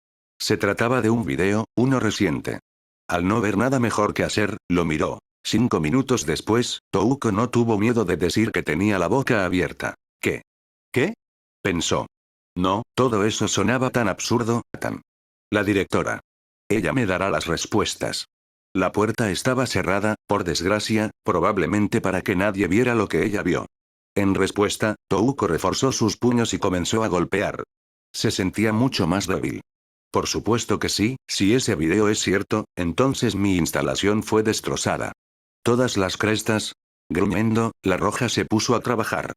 [SPEAKER 1] Se trataba de un video, uno reciente. Al no ver nada mejor que hacer, lo miró. 5 minutos después, Touko no tuvo miedo de decir que tenía la boca abierta. ¿Qué? ¿Qué? Pensó. No, todo eso sonaba tan absurdo, tan. La directora. Ella me dará las respuestas. La puerta estaba cerrada, por desgracia, probablemente para que nadie viera lo que ella vio. En respuesta, Touko reforzó sus puños y comenzó a golpear. Se sentía mucho más débil. Por supuesto que sí, si ese video es cierto, entonces mi instalación fue destrozada. Todas las crestas. Gruñendo, la roja se puso a trabajar.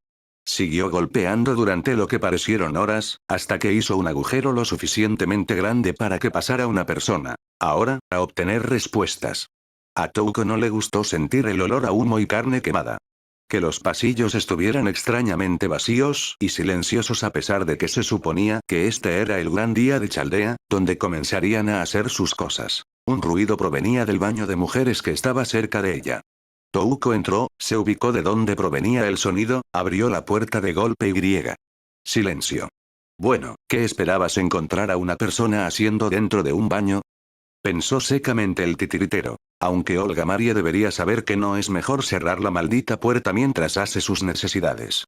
[SPEAKER 1] Siguió golpeando durante lo que parecieron horas, hasta que hizo un agujero lo suficientemente grande para que pasara una persona. Ahora, a obtener respuestas. A Touko no le gustó sentir el olor a humo y carne quemada. Que los pasillos estuvieran extrañamente vacíos y silenciosos a pesar de que se suponía que este era el gran día de Chaldea, donde comenzarían a hacer sus cosas. Un ruido provenía del baño de mujeres que estaba cerca de ella. Touko entró, se ubicó de donde provenía el sonido, abrió la puerta de golpe y silencio. Bueno, ¿qué esperabas encontrar a una persona haciendo dentro de un baño? Pensó secamente el titiritero. Aunque Olga Marie debería saber que no es mejor cerrar la maldita puerta mientras hace sus necesidades.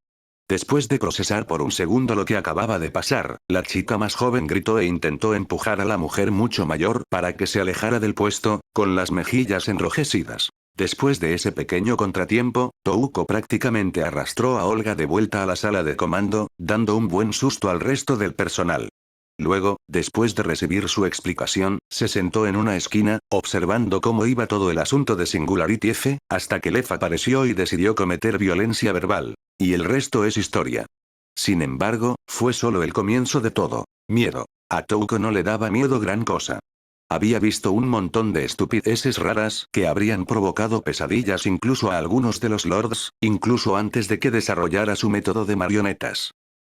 [SPEAKER 1] Después de procesar por un segundo lo que acababa de pasar, la chica más joven gritó e intentó empujar a la mujer mucho mayor para que se alejara del puesto, con las mejillas enrojecidas. Después de ese pequeño contratiempo, Touko prácticamente arrastró a Olga de vuelta a la sala de comando, dando un buen susto al resto del personal. Luego, después de recibir su explicación, se sentó en una esquina, observando cómo iba todo el asunto de Singularity F, hasta que Lev apareció y decidió cometer violencia verbal. Y el resto es historia. Sin embargo, fue solo el comienzo de todo. Miedo. A Touko no le daba miedo gran cosa. Había visto un montón de estupideces raras que habrían provocado pesadillas incluso a algunos de los lords, incluso antes de que desarrollara su método de marionetas.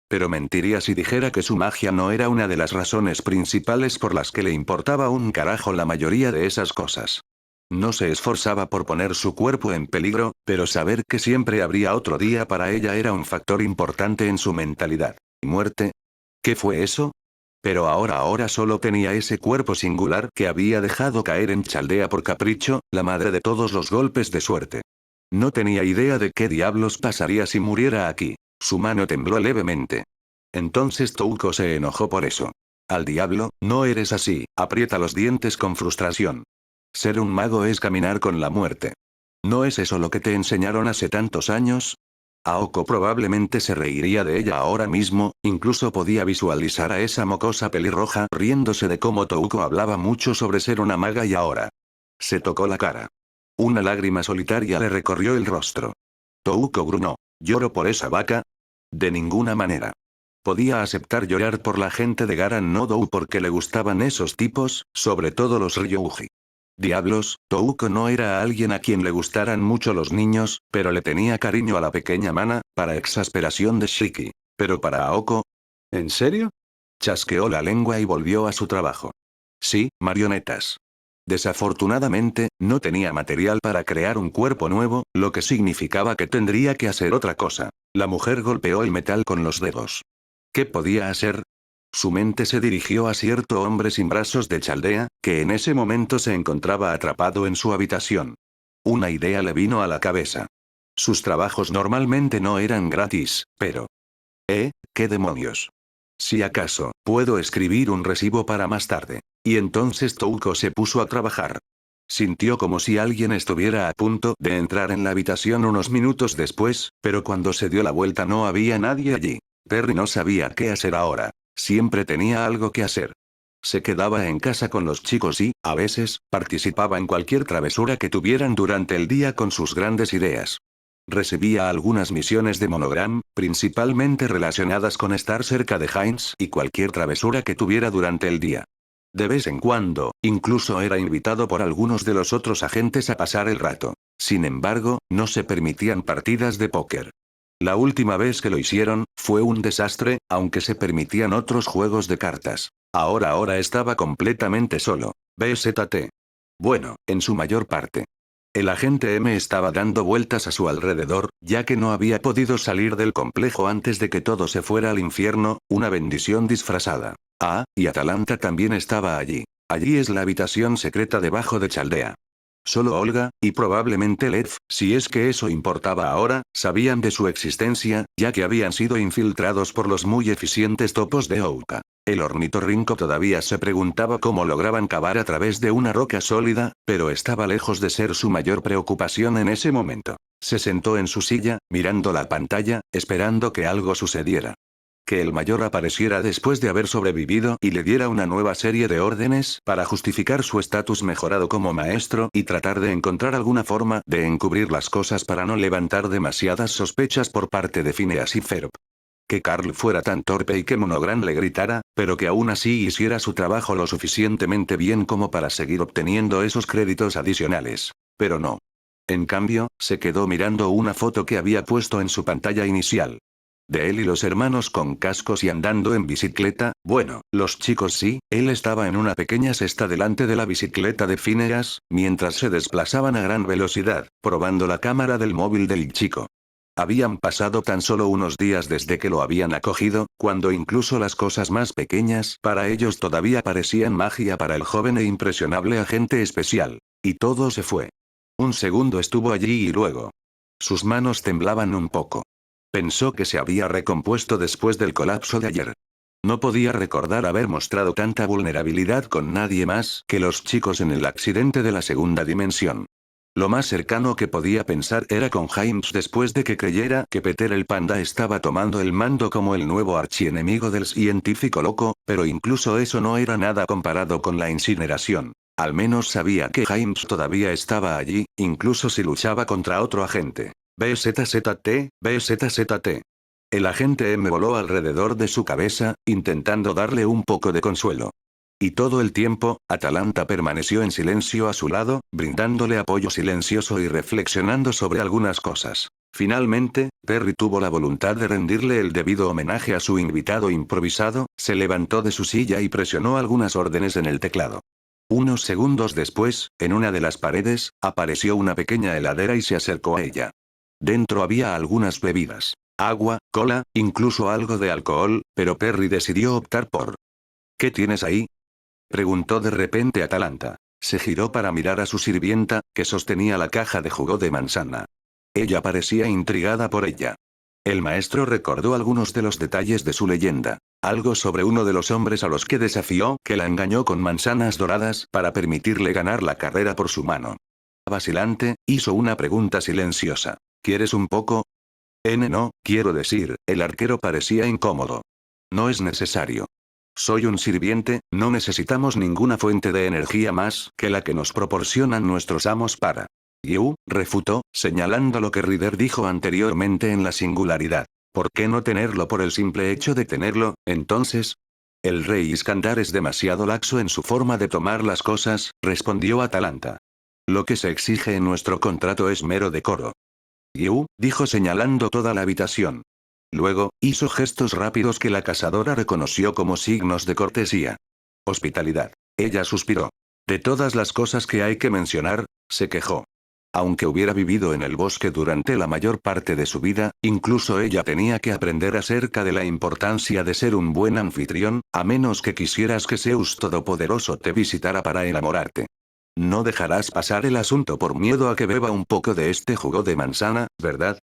[SPEAKER 1] Pero mentiría si dijera que su magia no era una de las razones principales por las que le importaba un carajo la mayoría de esas cosas. No se esforzaba por poner su cuerpo en peligro, pero saber que siempre habría otro día para ella era un factor importante en su mentalidad. ¿Muerte? ¿Qué fue eso? Pero ahora solo tenía ese cuerpo singular que había dejado caer en Chaldea por capricho, la madre de todos los golpes de suerte. No tenía idea de qué diablos pasaría si muriera aquí. Su mano tembló levemente. Entonces Touko se enojó por eso. Al diablo, no eres así, aprieta los dientes con frustración. Ser un mago es caminar con la muerte. ¿No es eso lo que te enseñaron hace tantos años? Aoko probablemente se reiría de ella ahora mismo, incluso podía visualizar a esa mocosa pelirroja riéndose de cómo Touko hablaba mucho sobre ser una maga y ahora. Se tocó la cara. Una lágrima solitaria le recorrió el rostro. Touko gruñó. ¿Lloro por esa vaca? De ninguna manera. Podía aceptar llorar por la gente de Garan no Dou porque le gustaban esos tipos, sobre todo los Ryuji. Diablos, Touko no era alguien a quien le gustaran mucho los niños, pero le tenía cariño a la pequeña Mana, para exasperación de Shiki. Pero para Aoko. ¿En serio? Chasqueó la lengua y volvió a su trabajo. Sí, marionetas. Desafortunadamente, no tenía material para crear un cuerpo nuevo, lo que significaba que tendría que hacer otra cosa. La mujer golpeó el metal con los dedos. ¿Qué podía hacer? Su mente se dirigió a cierto hombre sin brazos de Chaldea, que en ese momento se encontraba atrapado en su habitación. Una idea le vino a la cabeza. Sus trabajos normalmente no eran gratis, pero... ¿Qué demonios? Si acaso, puedo escribir un recibo para más tarde. Y entonces Touko se puso a trabajar. Sintió como si alguien estuviera a punto de entrar en la habitación unos minutos después, pero cuando se dio la vuelta no había nadie allí. Terry no sabía qué hacer ahora. Siempre tenía algo que hacer. Se quedaba en casa con los chicos y, a veces, participaba en cualquier travesura que tuvieran durante el día con sus grandes ideas. Recibía algunas misiones de Monogram, principalmente relacionadas con estar cerca de Heinz y cualquier travesura que tuviera durante el día. De vez en cuando, incluso era invitado por algunos de los otros agentes a pasar el rato. Sin embargo, no se permitían partidas de póker. La última vez que lo hicieron, fue un desastre, aunque se permitían otros juegos de cartas. Ahora estaba completamente solo. BZT. Bueno, en su mayor parte. El agente M estaba dando vueltas a su alrededor, ya que no había podido salir del complejo antes de que todo se fuera al infierno, una bendición disfrazada. Ah, y Atalanta también estaba allí. Allí es la habitación secreta debajo de Chaldea. Solo Olga, y probablemente Lev, si es que eso importaba ahora, sabían de su existencia, ya que habían sido infiltrados por los muy eficientes topos de Ouka. El ornitorrinco todavía se preguntaba cómo lograban cavar a través de una roca sólida, pero estaba lejos de ser su mayor preocupación en ese momento. Se sentó en su silla, mirando la pantalla, esperando que algo sucediera. que el mayor apareciera después de haber sobrevivido y le diera una nueva serie de órdenes para justificar su estatus mejorado como maestro y tratar de encontrar alguna forma de encubrir las cosas para no levantar demasiadas sospechas por parte de Phineas y Ferb. Que Carl fuera tan torpe y que Monogran le gritara, pero que aún así hiciera su trabajo lo suficientemente bien como para seguir obteniendo esos créditos adicionales. Pero no. En cambio, se quedó mirando una foto que había puesto en su pantalla inicial. De él y los hermanos con cascos y andando en bicicleta, bueno, los chicos sí, él estaba en una pequeña cesta delante de la bicicleta de Phineas, mientras se desplazaban a gran velocidad, probando la cámara del móvil del chico. Habían pasado tan solo unos días desde que lo habían acogido, cuando incluso las cosas más pequeñas para ellos todavía parecían magia para el joven e impresionable agente especial. Y todo se fue. Un segundo estuvo allí y luego. Sus manos temblaban un poco. Pensó que se había recompuesto después del colapso de ayer. No podía recordar haber mostrado tanta vulnerabilidad con nadie más que los chicos en el accidente de la segunda dimensión. Lo más cercano que podía pensar era con James después de que creyera que Peter el panda estaba tomando el mando como el nuevo archienemigo del científico loco, pero incluso eso no era nada comparado con la incineración. Al menos sabía que James todavía estaba allí, incluso si luchaba contra otro agente. BZZT, BZZT. El agente M voló alrededor de su cabeza, intentando darle un poco de consuelo. Y todo el tiempo, Atalanta permaneció en silencio a su lado, brindándole apoyo silencioso y reflexionando sobre algunas cosas. Finalmente, Perry tuvo la voluntad de rendirle el debido homenaje a su invitado improvisado, se levantó de su silla y presionó algunas órdenes en el teclado. Unos segundos después, en una de las paredes, apareció una pequeña heladera y se acercó a ella. Dentro había algunas bebidas. Agua, cola, incluso algo de alcohol, pero Perry decidió optar por... ¿Qué tienes ahí?, preguntó de repente Atalanta. Se giró para mirar a su sirvienta, que sostenía la caja de jugo de manzana. Ella parecía intrigada por ella. El maestro recordó algunos de los detalles de su leyenda. Algo sobre uno de los hombres a los que desafió, que la engañó con manzanas doradas para permitirle ganar la carrera por su mano. Vacilante, hizo una pregunta silenciosa. ¿Quieres un poco? No, quiero decir, el arquero parecía incómodo. No es necesario. Soy un sirviente, no necesitamos ninguna fuente de energía más que la que nos proporcionan nuestros amos para... Yu, refutó, señalando lo que Ryder dijo anteriormente en la singularidad. ¿Por qué no tenerlo por el simple hecho de tenerlo, entonces? El rey Iskandar es demasiado laxo en su forma de tomar las cosas, respondió Atalanta. Lo que se exige en nuestro contrato es mero decoro. Yu, dijo señalando toda la habitación. Luego, hizo gestos rápidos que la cazadora reconoció como signos de cortesía. Hospitalidad. Ella suspiró. De todas las cosas que hay que mencionar, se quejó. Aunque hubiera vivido en el bosque durante la mayor parte de su vida, incluso ella tenía que aprender acerca de la importancia de ser un buen anfitrión, a menos que quisieras que Zeus Todopoderoso te visitara para enamorarte. No dejarás pasar el asunto por miedo a que beba un poco de este jugo de manzana, ¿verdad?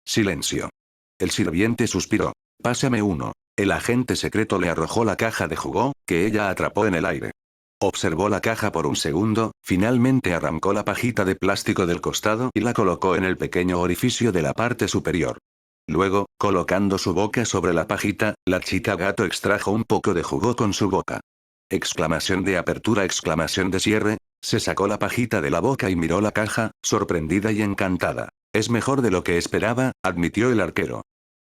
[SPEAKER 1] Silencio. El sirviente suspiró. Pásame uno. El agente secreto le arrojó la caja de jugo, que ella atrapó en el aire. Observó la caja por un segundo, finalmente arrancó la pajita de plástico del costado y la colocó en el pequeño orificio de la parte superior. Luego, colocando su boca sobre la pajita, la chica gato extrajo un poco de jugo con su boca. Exclamación de apertura, exclamación de cierre, se sacó la pajita de la boca y miró la caja, sorprendida y encantada. Es mejor de lo que esperaba, admitió el arquero.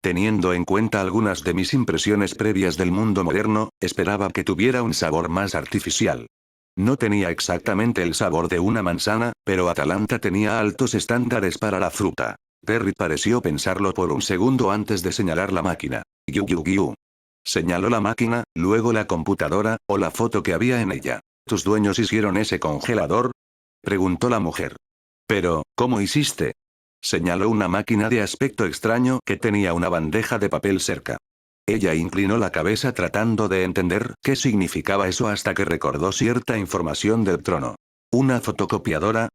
[SPEAKER 1] Teniendo en cuenta algunas de mis impresiones previas del mundo moderno, esperaba que tuviera un sabor más artificial. No tenía exactamente el sabor de una manzana, pero Atalanta tenía altos estándares para la fruta. Perry pareció pensarlo por un segundo antes de señalar la máquina. Yu. Señaló la máquina, luego la computadora, o la foto que había en ella. ¿Tus dueños hicieron ese congelador?, preguntó la mujer. Pero, ¿cómo hiciste? Señaló una máquina de aspecto extraño que tenía una bandeja de papel cerca. Ella inclinó la cabeza tratando de entender qué significaba eso hasta que recordó cierta información del trono. ¿Una fotocopiadora?,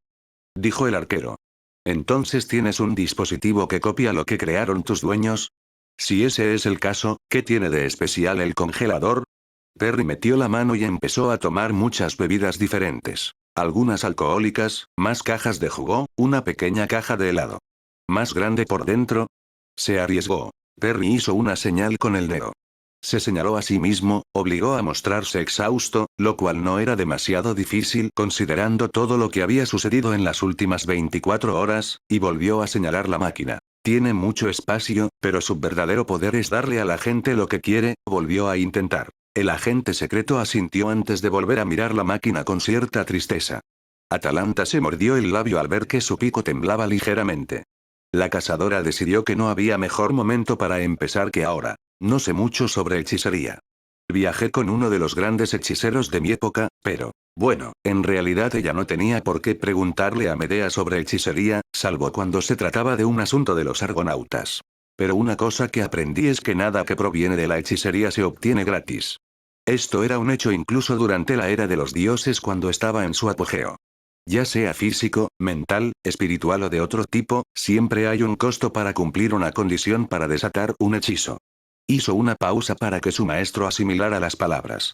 [SPEAKER 1] dijo el arquero. ¿Entonces tienes un dispositivo que copia lo que crearon tus dueños? Si ese es el caso, ¿qué tiene de especial el congelador? Perry metió la mano y empezó a tomar muchas bebidas diferentes. Algunas alcohólicas, más cajas de jugo, una pequeña caja de helado. ¿Más grande por dentro? Se arriesgó. Perry hizo una señal con el dedo. Se señaló a sí mismo, obligó a mostrarse exhausto, lo cual no era demasiado difícil considerando todo lo que había sucedido en las últimas 24 horas, y volvió a señalar la máquina. Tiene mucho espacio, pero su verdadero poder es darle a la gente lo que quiere, volvió a intentar. El agente secreto asintió antes de volver a mirar la máquina con cierta tristeza. Atalanta se mordió el labio al ver que su pico temblaba ligeramente. La cazadora decidió que no había mejor momento para empezar que ahora. No sé mucho sobre hechicería. Viajé con uno de los grandes hechiceros de mi época, pero, bueno, en realidad ella no tenía por qué preguntarle a Medea sobre hechicería, salvo cuando se trataba de un asunto de los argonautas. Pero una cosa que aprendí es que nada que proviene de la hechicería se obtiene gratis. Esto era un hecho incluso durante la era de los dioses cuando estaba en su apogeo. Ya sea físico, mental, espiritual o de otro tipo, siempre hay un costo para cumplir una condición para desatar un hechizo. Hizo una pausa para que su maestro asimilara las palabras.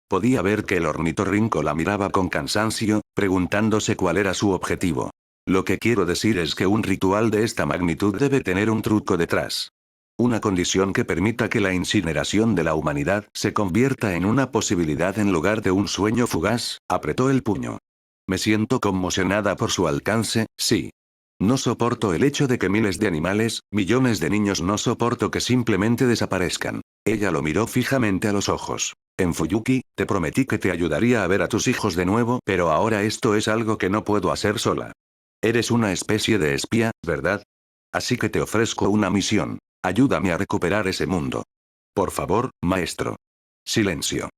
[SPEAKER 1] Podía ver que el ornitorrinco la miraba con cansancio, preguntándose cuál era su objetivo. Lo que quiero decir es que un ritual de esta magnitud debe tener un truco detrás. Una condición que permita que la incineración de la humanidad se convierta en una posibilidad en lugar de un sueño fugaz, apretó el puño. Me siento conmocionada por su alcance, sí. No soporto el hecho de que miles de animales, millones de niños no soporto que simplemente desaparezcan. Ella lo miró fijamente a los ojos. En Fuyuki, te prometí que te ayudaría a ver a tus hijos de nuevo, pero ahora esto es algo que no puedo hacer sola. Eres una especie de espía, ¿verdad? Así que te ofrezco una misión. Ayúdame a recuperar ese mundo. Por favor, maestro. Silencio.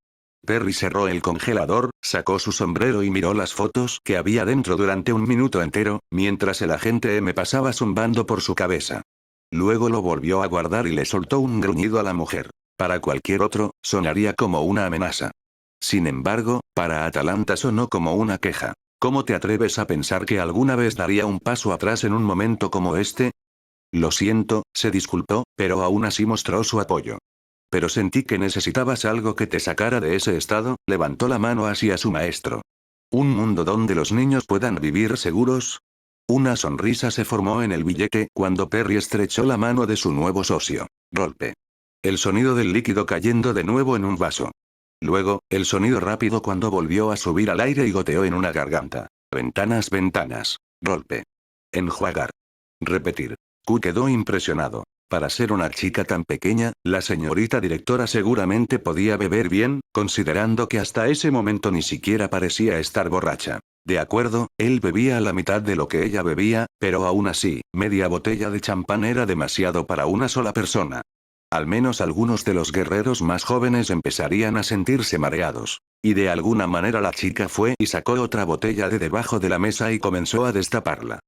[SPEAKER 1] Perry cerró el congelador, sacó su sombrero y miró las fotos que había dentro durante un minuto entero, mientras el agente M pasaba zumbando por su cabeza. Luego lo volvió a guardar y le soltó un gruñido a la mujer. Para cualquier otro, sonaría como una amenaza. Sin embargo, para Atalanta sonó como una queja. ¿Cómo te atreves a pensar que alguna vez daría un paso atrás en un momento como este? Lo siento, se disculpó, pero aún así mostró su apoyo. Pero sentí que necesitabas algo que te sacara de ese estado, levantó la mano hacia su maestro. ¿Un mundo donde los niños puedan vivir seguros? Una sonrisa se formó en el billete cuando Perry estrechó la mano de su nuevo socio. Golpe. El sonido del líquido cayendo de nuevo en un vaso. Luego, el sonido rápido cuando volvió a subir al aire y goteó en una garganta. Ventanas, ventanas. Golpe. Enjuagar. Repetir. Q quedó impresionado. Para ser una chica tan pequeña, la señorita directora seguramente podía beber bien, considerando que hasta ese momento ni siquiera parecía estar borracha. De acuerdo, él bebía a la mitad de lo que ella bebía, pero aún así, media botella de champán era demasiado para una sola persona. Al menos algunos de los guerreros más jóvenes empezarían a sentirse mareados. Y de alguna manera la chica fue y sacó otra botella de debajo de la mesa y comenzó a destaparla.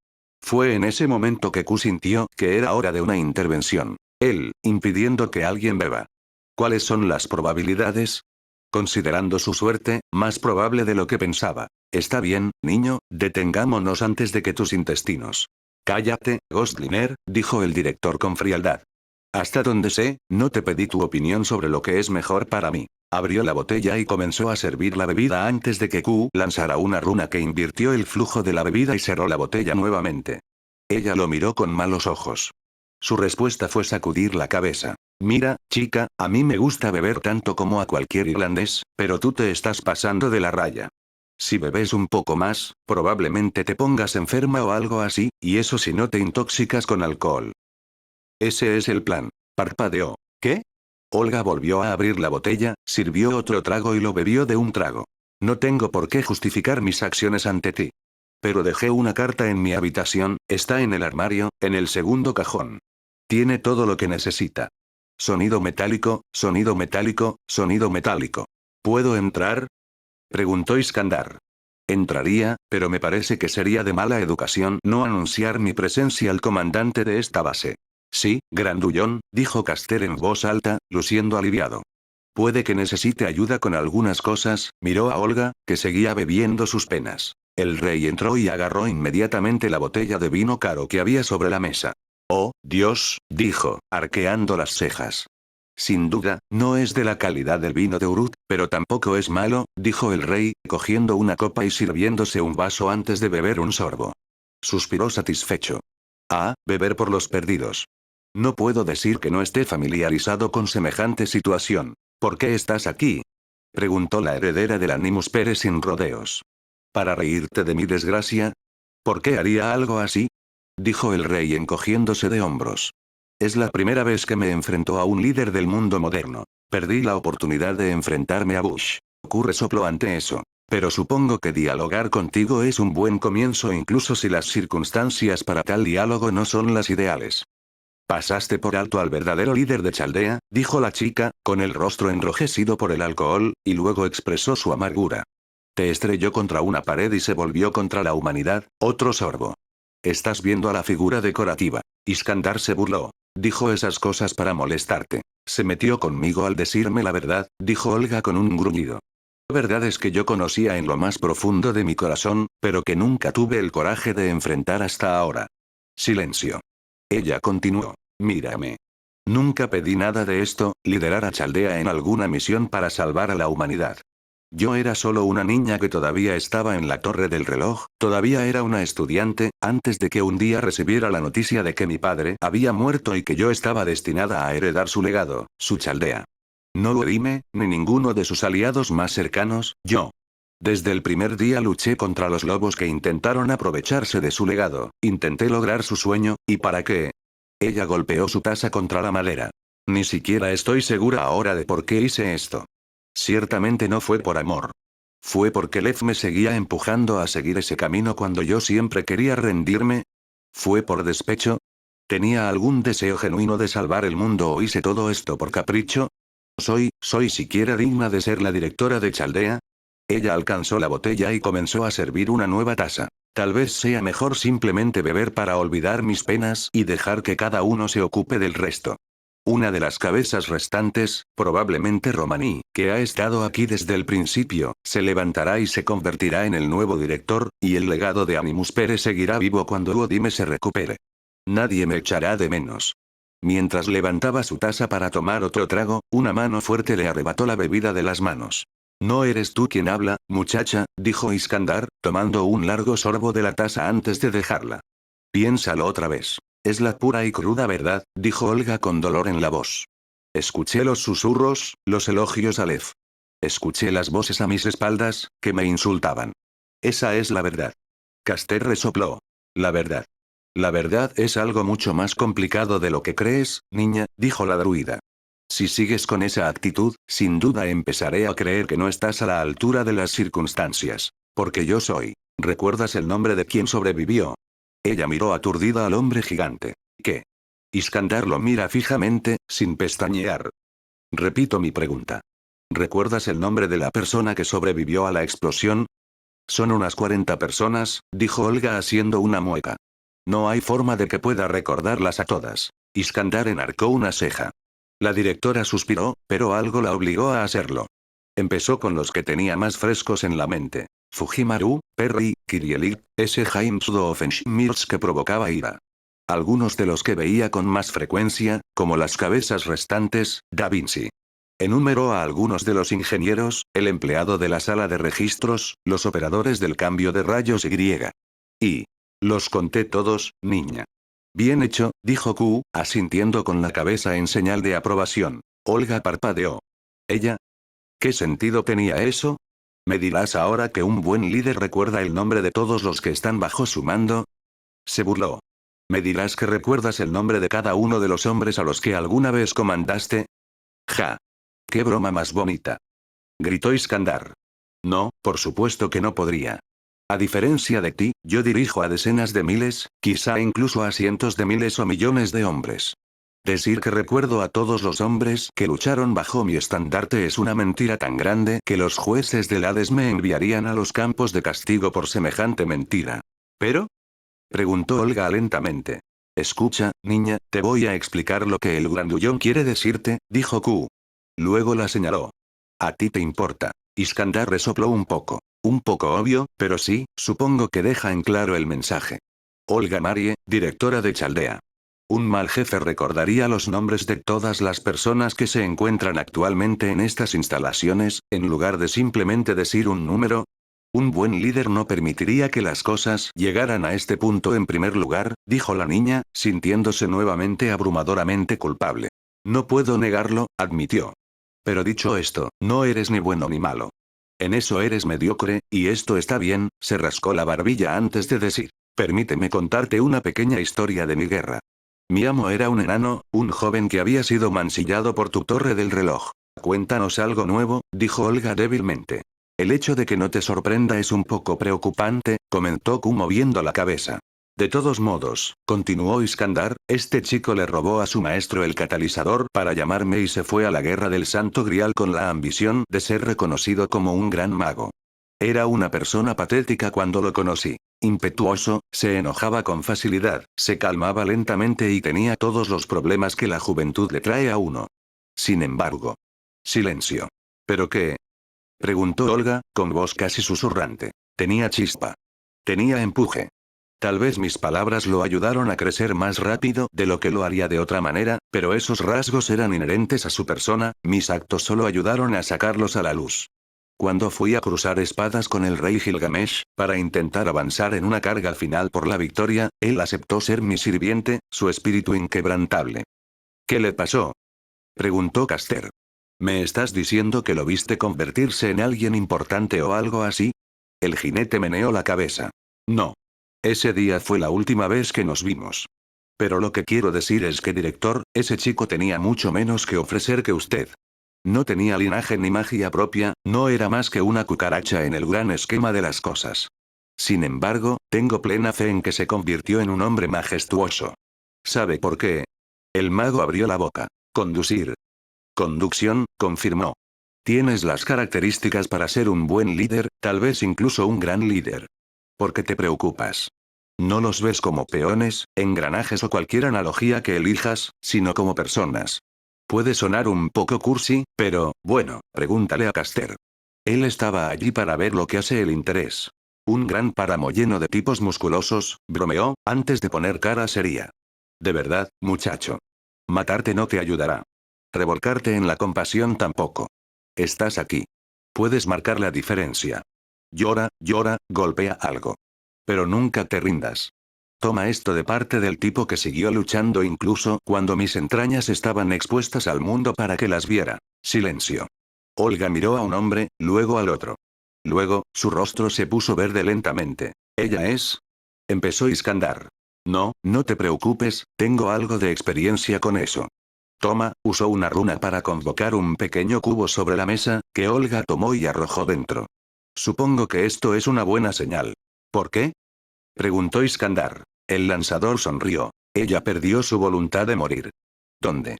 [SPEAKER 1] Fue en ese momento que Q sintió que era hora de una intervención. Él, impidiendo que alguien beba. ¿Cuáles son las probabilidades? Considerando su suerte, más probable de lo que pensaba. Está bien, niño, detengámonos antes de que tus intestinos. Cállate, Gostliner, dijo el director con frialdad. Hasta donde sé, no te pedí tu opinión sobre lo que es mejor para mí. Abrió la botella y comenzó a servir la bebida antes de que Q lanzara una runa que invirtió el flujo de la bebida y cerró la botella nuevamente. Ella lo miró con malos ojos. Su respuesta fue sacudir la cabeza. Mira, chica, a mí me gusta beber tanto como a cualquier irlandés, pero tú te estás pasando de la raya. Si bebes un poco más, probablemente te pongas enferma o algo así, y eso si no te intoxicas con alcohol. Ese es el plan. Parpadeó. ¿Qué? Olga volvió a abrir la botella, sirvió otro trago y lo bebió de un trago. No tengo por qué justificar mis acciones ante ti. Pero dejé una carta en mi habitación, está en el armario, en el segundo cajón. Tiene todo lo que necesita. Sonido metálico, sonido metálico, sonido metálico. ¿Puedo entrar? Preguntó Iskandar. Entraría, pero me parece que sería de mala educación no anunciar mi presencia al comandante de esta base. Sí, grandullón, dijo Caster en voz alta, luciendo aliviado. Puede que necesite ayuda con algunas cosas, miró a Olga, que seguía bebiendo sus penas. El rey entró y agarró inmediatamente la botella de vino caro que había sobre la mesa. Oh, Dios, dijo, arqueando las cejas. Sin duda, no es de la calidad del vino de Urut, pero tampoco es malo, dijo el rey, cogiendo una copa y sirviéndose un vaso antes de beber un sorbo. Suspiró satisfecho. Ah, beber por los perdidos. No puedo decir que no esté familiarizado con semejante situación. ¿Por qué estás aquí? Preguntó la heredera del Animus Pérez sin rodeos. ¿Para reírte de mi desgracia? ¿Por qué haría algo así? Dijo el rey encogiéndose de hombros. Es la primera vez que me enfrento a un líder del mundo moderno. Perdí la oportunidad de enfrentarme a Bush. Ocurre soplo ante eso. Pero supongo que dialogar contigo es un buen comienzo incluso si las circunstancias para tal diálogo no son las ideales. Pasaste por alto al verdadero líder de Chaldea, dijo la chica, con el rostro enrojecido por el alcohol, y luego expresó su amargura. Te estrelló contra una pared y se volvió contra la humanidad, otro sorbo. Estás viendo a la figura decorativa. Iskandar se burló. Dijo esas cosas para molestarte. Se metió conmigo al decirme la verdad, dijo Olga con un gruñido. La verdad es que yo conocía en lo más profundo de mi corazón, pero que nunca tuve el coraje de enfrentar hasta ahora. Silencio. Ella continuó. Mírame. Nunca pedí nada de esto, liderar a Chaldea en alguna misión para salvar a la humanidad. Yo era solo una niña que todavía estaba en la torre del reloj, todavía era una estudiante, antes de que un día recibiera la noticia de que mi padre había muerto y que yo estaba destinada a heredar su legado, su Chaldea. No Uedime, ni ninguno de sus aliados más cercanos, yo. Desde el primer día luché contra los lobos que intentaron aprovecharse de su legado, intenté lograr su sueño, ¿y para qué? Ella golpeó su taza contra la madera. Ni siquiera estoy segura ahora de por qué hice esto. Ciertamente no fue por amor. ¿Fue porque Lev me seguía empujando a seguir ese camino cuando yo siempre quería rendirme? ¿Fue por despecho? ¿Tenía algún deseo genuino de salvar el mundo o hice todo esto por capricho? ¿Soy siquiera digna de ser la directora de Chaldea? Ella alcanzó la botella y comenzó a servir una nueva taza. Tal vez sea mejor simplemente beber para olvidar mis penas y dejar que cada uno se ocupe del resto. Una de las cabezas restantes, probablemente Romaní, que ha estado aquí desde el principio, se levantará y se convertirá en el nuevo director, y el legado de Animus Pérez seguirá vivo cuando Uodime se recupere. Nadie me echará de menos. Mientras levantaba su taza para tomar otro trago, una mano fuerte le arrebató la bebida de las manos. No eres tú quien habla, muchacha, dijo Iskandar, tomando un largo sorbo de la taza antes de dejarla. Piénsalo otra vez. Es la pura y cruda verdad, dijo Olga con dolor en la voz. Escuché los susurros, los elogios a Lev. Escuché las voces a mis espaldas, que me insultaban. Esa es la verdad. Caster resopló. La verdad. La verdad es algo mucho más complicado de lo que crees, niña, dijo la druida. Si sigues con esa actitud, sin duda empezaré a creer que no estás a la altura de las circunstancias. Porque yo soy. ¿Recuerdas el nombre de quien sobrevivió? Ella miró aturdida al hombre gigante. ¿Qué? Iskandar lo mira fijamente, sin pestañear. Repito mi pregunta. ¿Recuerdas el nombre de la persona que sobrevivió a la explosión? Son unas 40 personas, dijo Olga haciendo una mueca. No hay forma de que pueda recordarlas a todas. Iskandar enarcó una ceja. La directora suspiró, pero algo la obligó a hacerlo. Empezó con los que tenía más frescos en la mente. Fujimaru, Perry, Kirielik, ese James Doofenshmirtz que provocaba ira. Algunos de los que veía con más frecuencia, como las cabezas restantes, Da Vinci. Enumeró a algunos de los ingenieros, el empleado de la sala de registros, los operadores del cambio de rayos y... los conté todos, niña. Bien hecho, dijo Q, asintiendo con la cabeza en señal de aprobación. Olga parpadeó. ¿Ella? ¿Qué sentido tenía eso? ¿Me dirás ahora que un buen líder recuerda el nombre de todos los que están bajo su mando? Se burló. ¿Me dirás que recuerdas el nombre de cada uno de los hombres a los que alguna vez comandaste? Ja. ¡Qué broma más bonita! Gritó Iskandar. No, por supuesto que no podría. A diferencia de ti, yo dirijo a decenas de miles, quizá incluso a cientos de miles o millones de hombres. Decir que recuerdo a todos los hombres que lucharon bajo mi estandarte es una mentira tan grande que los jueces del Hades me enviarían a los campos de castigo por semejante mentira. ¿Pero? Preguntó Olga lentamente. Escucha, niña, te voy a explicar lo que el grandullón quiere decirte, dijo Q. Luego la señaló. A ti te importa. Iskandar resopló un poco. Un poco obvio, pero sí, supongo que deja en claro el mensaje. Olga Marie, directora de Chaldea. Un mal jefe recordaría los nombres de todas las personas que se encuentran actualmente en estas instalaciones, en lugar de simplemente decir un número. Un buen líder no permitiría que las cosas llegaran a este punto en primer lugar, dijo la niña, sintiéndose nuevamente abrumadoramente culpable. No puedo negarlo, admitió. Pero dicho esto, no eres ni bueno ni malo. En eso eres mediocre, y esto está bien, se rascó la barbilla antes de decir. Permíteme contarte una pequeña historia de mi guerra. Mi amo era un enano, un joven que había sido mancillado por tu torre del reloj. Cuéntanos algo nuevo, dijo Olga débilmente. El hecho de que no te sorprenda es un poco preocupante, comentó Q moviendo la cabeza. De todos modos, continuó Iskandar, este chico le robó a su maestro el catalizador para llamarme y se fue a la guerra del Santo Grial con la ambición de ser reconocido como un gran mago. Era una persona patética cuando lo conocí. Impetuoso, se enojaba con facilidad, se calmaba lentamente y tenía todos los problemas que la juventud le trae a uno. Sin embargo. Silencio. ¿Pero qué? Preguntó Olga, con voz casi susurrante. Tenía chispa. Tenía empuje. Tal vez mis palabras lo ayudaron a crecer más rápido de lo que lo haría de otra manera, pero esos rasgos eran inherentes a su persona, mis actos solo ayudaron a sacarlos a la luz. Cuando fui a cruzar espadas con el rey Gilgamesh, para intentar avanzar en una carga final por la victoria, él aceptó ser mi sirviente, su espíritu inquebrantable. ¿Qué le pasó? Preguntó Caster. ¿Me estás diciendo que lo viste convertirse en alguien importante o algo así? El jinete meneó la cabeza. No. Ese día fue la última vez que nos vimos. Pero lo que quiero decir es que, director, ese chico tenía mucho menos que ofrecer que usted. No tenía linaje ni magia propia, no era más que una cucaracha en el gran esquema de las cosas. Sin embargo, tengo plena fe en que se convirtió en un hombre majestuoso. ¿Sabe por qué? El mago abrió la boca. Conducir. Conducción, confirmó. Tienes las características para ser un buen líder, tal vez incluso un gran líder. ¿Por qué te preocupas? No los ves como peones, engranajes o cualquier analogía que elijas, sino como personas. Puede sonar un poco cursi, pero, bueno, pregúntale a Caster. Él estaba allí para ver lo que hace el interés. Un gran páramo lleno de tipos musculosos, bromeó, antes de poner cara seria. De verdad, muchacho. Matarte no te ayudará. Revolcarte en la compasión tampoco. Estás aquí. Puedes marcar la diferencia. Llora, llora, golpea algo. Pero nunca te rindas. Toma esto de parte del tipo que siguió luchando incluso cuando mis entrañas estaban expuestas al mundo para que las viera. Silencio. Olga miró a un hombre, luego al otro. Luego, su rostro se puso verde lentamente. ¿Ella es? Empezó Iskandar. No, no te preocupes, tengo algo de experiencia con eso. Toma, usó una runa para convocar un pequeño cubo sobre la mesa, que Olga tomó y arrojó dentro. Supongo que esto es una buena señal. ¿Por qué? Preguntó Iskandar. El lanzador sonrió. Ella perdió su voluntad de morir. ¿Dónde?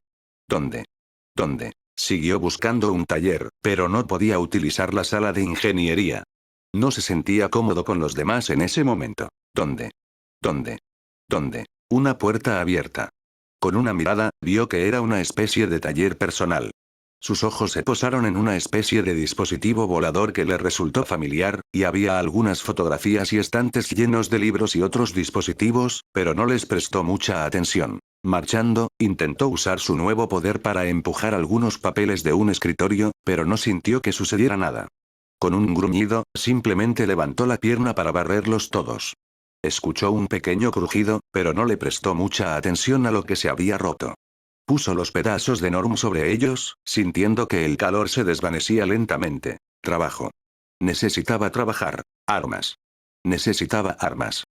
[SPEAKER 1] ¿Dónde? ¿Dónde? Siguió buscando un taller, pero no podía utilizar la sala de ingeniería. No se sentía cómodo con los demás en ese momento. ¿Dónde? ¿Dónde? ¿Dónde? Una puerta abierta. Con una mirada, vio que era una especie de taller personal. Sus ojos se posaron en una especie de dispositivo volador que le resultó familiar, y había algunas fotografías y estantes llenos de libros y otros dispositivos, pero no les prestó mucha atención. Marchando, intentó usar su nuevo poder para empujar algunos papeles de un escritorio, pero no sintió que sucediera nada. Con un gruñido, simplemente levantó la pierna para barrerlos todos. Escuchó un pequeño crujido, pero no le prestó mucha atención a lo que se había roto. Puso los pedazos de Norm sobre ellos, sintiendo que el calor se desvanecía lentamente. Trabajo. Necesitaba trabajar. Armas. Necesitaba armas.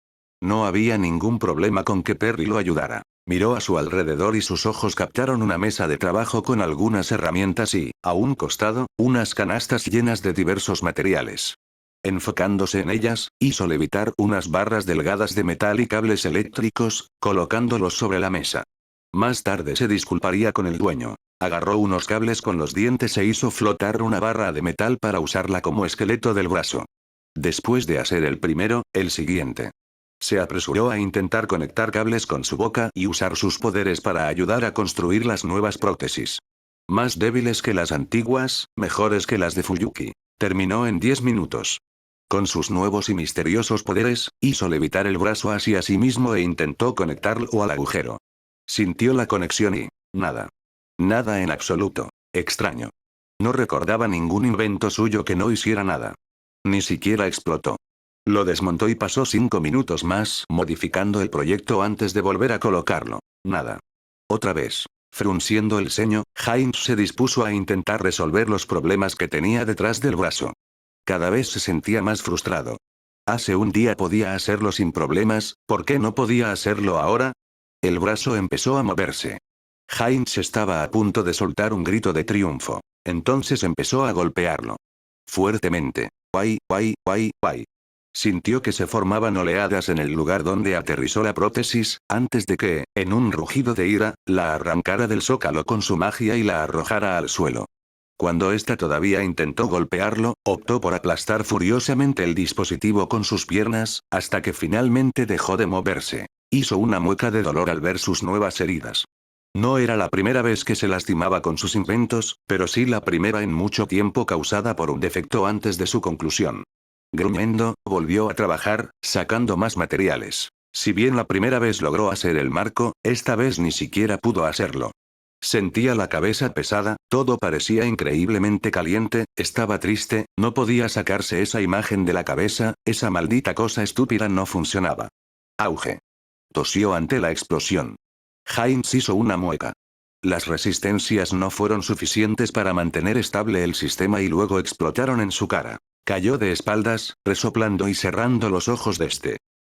[SPEAKER 1] No había ningún problema con que Perry lo ayudara. Miró a su alrededor y sus ojos captaron una mesa de trabajo con algunas herramientas y, a un costado, unas canastas llenas de diversos materiales. Enfocándose en ellas, hizo levitar unas barras delgadas de metal y cables eléctricos, colocándolos sobre la mesa. Más tarde se disculparía con el dueño. Agarró unos cables con los dientes e hizo flotar una barra de metal para usarla como esqueleto del brazo. Después de hacer el primero, el siguiente. Se apresuró a intentar conectar cables con su boca y usar sus poderes para ayudar a construir las nuevas prótesis. Más débiles que las antiguas, mejores que las de Fuyuki. Terminó en 10 minutos. Con sus nuevos y misteriosos poderes, hizo levitar el brazo hacia sí mismo e intentó conectarlo al agujero. Sintió la conexión y... nada. Nada en absoluto. Extraño. No recordaba ningún invento suyo que no hiciera nada. Ni siquiera explotó. Lo desmontó y pasó 5 minutos más modificando el proyecto antes de volver a colocarlo. Nada. Otra vez. Frunciendo el ceño, Heinz se dispuso a intentar resolver los problemas que tenía detrás del brazo. Cada vez se sentía más frustrado. Hace un día podía hacerlo sin problemas, ¿por qué no podía hacerlo ahora? El brazo empezó a moverse. Heinz estaba a punto de soltar un grito de triunfo. Entonces empezó a golpearlo. Fuertemente. Guay, guay, guay, guay. Sintió que se formaban oleadas en el lugar donde aterrizó la prótesis, antes de que, en un rugido de ira, la arrancara del zócalo con su magia y la arrojara al suelo. Cuando ésta todavía intentó golpearlo, optó por aplastar furiosamente el dispositivo con sus piernas, hasta que finalmente dejó de moverse. Hizo una mueca de dolor al ver sus nuevas heridas. No era la primera vez que se lastimaba con sus inventos, pero sí la primera en mucho tiempo causada por un defecto antes de su conclusión. Gruñendo, volvió a trabajar, sacando más materiales. Si bien la primera vez logró hacer el marco, esta vez ni siquiera pudo hacerlo. Sentía la cabeza pesada, todo parecía increíblemente caliente, estaba triste, no podía sacarse esa imagen de la cabeza, esa maldita cosa estúpida no funcionaba. Auge. Tosió ante la explosión. Heinz hizo una mueca. Las resistencias no fueron suficientes para mantener estable el sistema y luego explotaron en su cara. Cayó de espaldas, resoplando y cerrando los ojos de este.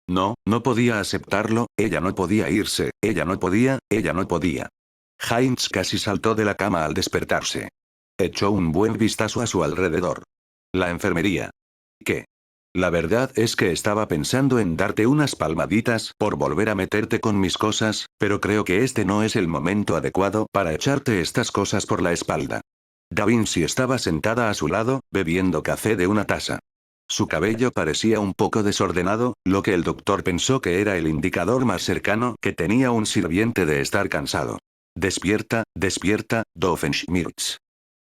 [SPEAKER 1] No, no podía aceptarlo, ella no podía irse, ella no podía, ella no podía. Heinz casi saltó de la cama al despertarse. Echó un buen vistazo a su alrededor. La enfermería. ¿Qué? La verdad es que estaba pensando en darte unas palmaditas por volver a meterte con mis cosas, pero creo que este no es el momento adecuado para echarte estas cosas por la espalda. Da Vinci estaba sentada a su lado, bebiendo café de una taza. Su cabello parecía un poco desordenado, lo que el doctor pensó que era el indicador más cercano que tenía un sirviente de estar cansado. Despierta, despierta, Doofenshmirtz.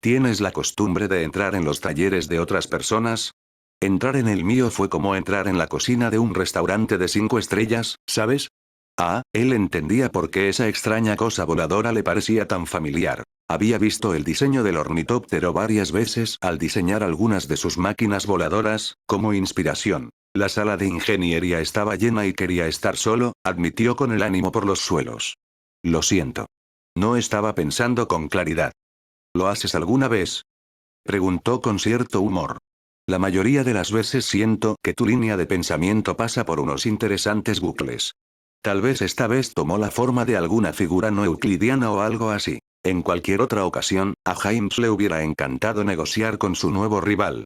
[SPEAKER 1] ¿Tienes la costumbre de entrar en los talleres de otras personas? Entrar en el mío fue como entrar en la cocina de un restaurante de 5 estrellas, ¿sabes? Ah, él entendía por qué esa extraña cosa voladora le parecía tan familiar. Había visto el diseño del ornitóptero varias veces al diseñar algunas de sus máquinas voladoras, como inspiración. La sala de ingeniería estaba llena y quería estar solo, admitió con el ánimo por los suelos. Lo siento. No estaba pensando con claridad. ¿Lo haces alguna vez? Preguntó con cierto humor. La mayoría de las veces siento que tu línea de pensamiento pasa por unos interesantes bucles. Tal vez esta vez tomó la forma de alguna figura no euclidiana o algo así. En cualquier otra ocasión, a Heinz le hubiera encantado negociar con su nuevo rival.